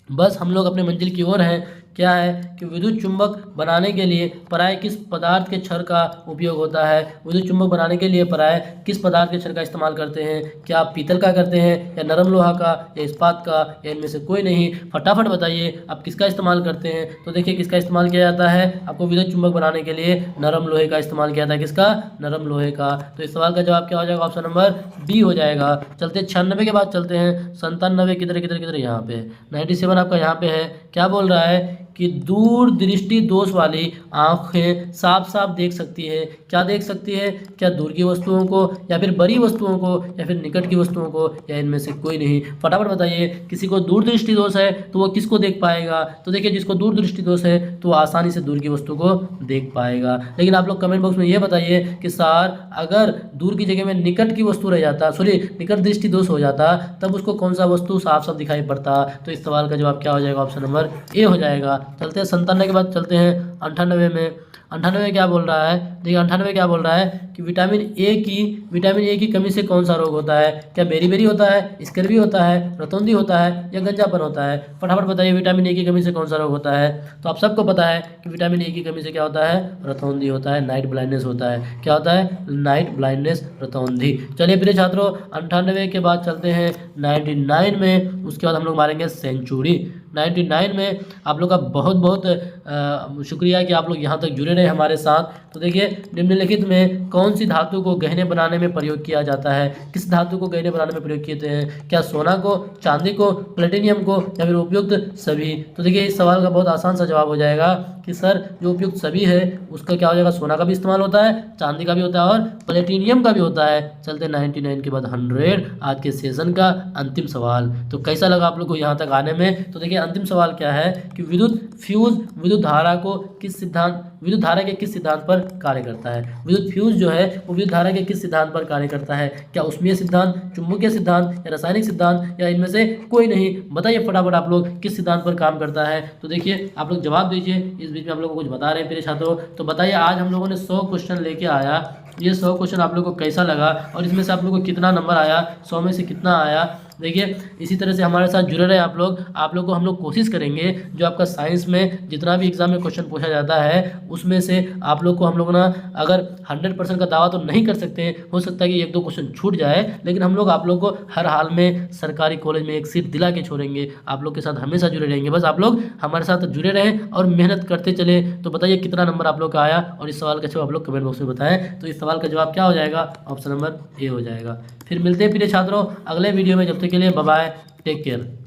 A: बस हम लोग अपने मंजिल की ओर हैं। क्या है कि विद्युत चुंबक बनाने के लिए प्राय किस पदार्थ के क्षण का उपयोग होता है। विद्युत चुंबक बनाने के लिए प्राय किस पदार्थ के क्षण का इस्तेमाल करते हैं। क्या आप पीतल का करते हैं या नरम लोहा का या इस्पात का या इनमें से कोई नहीं। फटाफट बताइए आप किसका इस्तेमाल करते हैं। तो देखिए किसका इस्तेमाल किया जाता है, आपको विद्युत चुंबक बनाने के लिए नरम लोहे का इस्तेमाल किया जाता है। किसका, नरम लोहे का। तो इस सवाल का जवाब क्या हो जाएगा, ऑप्शन नंबर बी हो जाएगा। चलते 96 के बाद चलते हैं 97। किधर किधर किधर, यहाँ पे 97 आपका यहाँ पे है। क्या बोल रहा है कि दूर दृष्टि दोष वाली आंखें साफ साफ देख सकती है। क्या देख सकती है, क्या दूर की वस्तुओं को या फिर बड़ी वस्तुओं को या फिर निकट की वस्तुओं को या इनमें से कोई नहीं। फटाफट बताइए किसी को दूर दृष्टि दोष है तो वो किसको देख पाएगा। तो देखिए जिसको दूर दृष्टि दोष है तो वो आसानी से दूर की वस्तु को देख पाएगा। लेकिन आप लोग कमेंट बॉक्स में ये बताइए कि सर अगर दूर की जगह में निकट की वस्तु रह जाता, सॉरी निकट दृष्टि दोष हो जाता, तब उसको कौन सा वस्तु साफ साफ दिखाई पड़ता। तो इस सवाल का जवाब क्या हो जाएगा, ऑप्शन नंबर ए हो जाएगा। चलते हैं 97 के बाद चलते हैं 98 में। 98 क्या बोल रहा है, देखिए 98 क्या बोल रहा है कि विटामिन ए की कमी से कौन सा रोग होता है। क्या बेरी होता है, स्कर्वी होता है, रतौंधी होता है या गंजापन होता है। फटाफट बताइए विटामिन ए की कमी से कौन सा रोग होता है। तो आप सबको पता है कि विटामिन ए की कमी से क्या होता है, रतौंधी होता है, नाइट ब्लाइंडनेस होता है। क्या होता है, नाइट ब्लाइंडनेस, रतौंधी। चलिए प्रिय छात्रों 98 के बाद चलते हैं 99 में। उसके बाद हम लोग मारेंगे सेंचुरी। 99 में आप लोग का बहुत बहुत शुक्रिया कि आप लोग यहाँ तक जुड़े रहे हमारे साथ। तो देखिए निम्नलिखित में कौन सी धातु को गहने बनाने में प्रयोग किया जाता है। किस धातु को गहने बनाने में प्रयोग किए हैं। क्या सोना को, चांदी को, प्लेटिनियम को या फिर उपयुक्त सभी। तो देखिए इस सवाल का बहुत आसान सा जवाब हो जाएगा कि सर जो उपयुक्त सभी है उसका क्या हो जाएगा, सोना का भी इस्तेमाल होता है, चांदी का भी होता है और प्लेटिनियम का भी होता है। चलते 99 के बाद 100, आज के सेशन का अंतिम सवाल। तो कैसा लगा आप लोग को यहाँ तक आने में। तो देखिए अंतिम सवाल क्या है कि विद्युत फ्यूज विद्युत धारा के किस सिद्धांत पर कार्य करता है। विद्युत फ्यूज जो है वो विद्युत धारा के किस सिद्धांत पर कार्य करता है। क्या ऊष्मीय सिद्धांत, चुंबकीय सिद्धांत या रासायनिक सिद्धांत या इनमें से कोई नहीं। बताइए फटाफट आप लोग किस सिद्धांत पर काम करता है। तो देखिए आप लोग जवाब दीजिए। इस बीच में आप लोग को कुछ बता रहे हैं मेरे छात्रों। तो बताइए आज हम लोगों ने 100 क्वेश्चन लेके आया। ये 100 क्वेश्चन आप लोग को कैसा लगा और इसमें से आप लोग को कितना नंबर आया, 100 में से कितना आया। देखिए इसी तरह से हमारे साथ जुड़े रहे आप लोग को हम लोग कोशिश करेंगे जो आपका साइंस में जितना भी एग्जाम में क्वेश्चन पूछा जाता है उसमें से आप लोग को हम लोग ना अगर 100% का दावा तो नहीं कर सकते, हो सकता है कि 1-2 क्वेश्चन छूट जाए, लेकिन हम लोग आप लोग को हर हाल में सरकारी कॉलेज में एक सीट दिला के छोड़ेंगे। आप लोग के साथ हमेशा जुड़े रहेंगे। बस आप लोग हमारे साथ जुड़े रहें और मेहनत करते चले। तो बताइए कितना नंबर आप लोग का आया और इस सवाल का जवाब आप लोग कमेंट बॉक्स में बताएं। तो इस सवाल का जवाब क्या हो जाएगा, ऑप्शन नंबर ए हो जाएगा। फिर मिलते हैं प्रिय छात्रों अगले वीडियो में। जब तक के लिए बाय बाय, टेक केयर।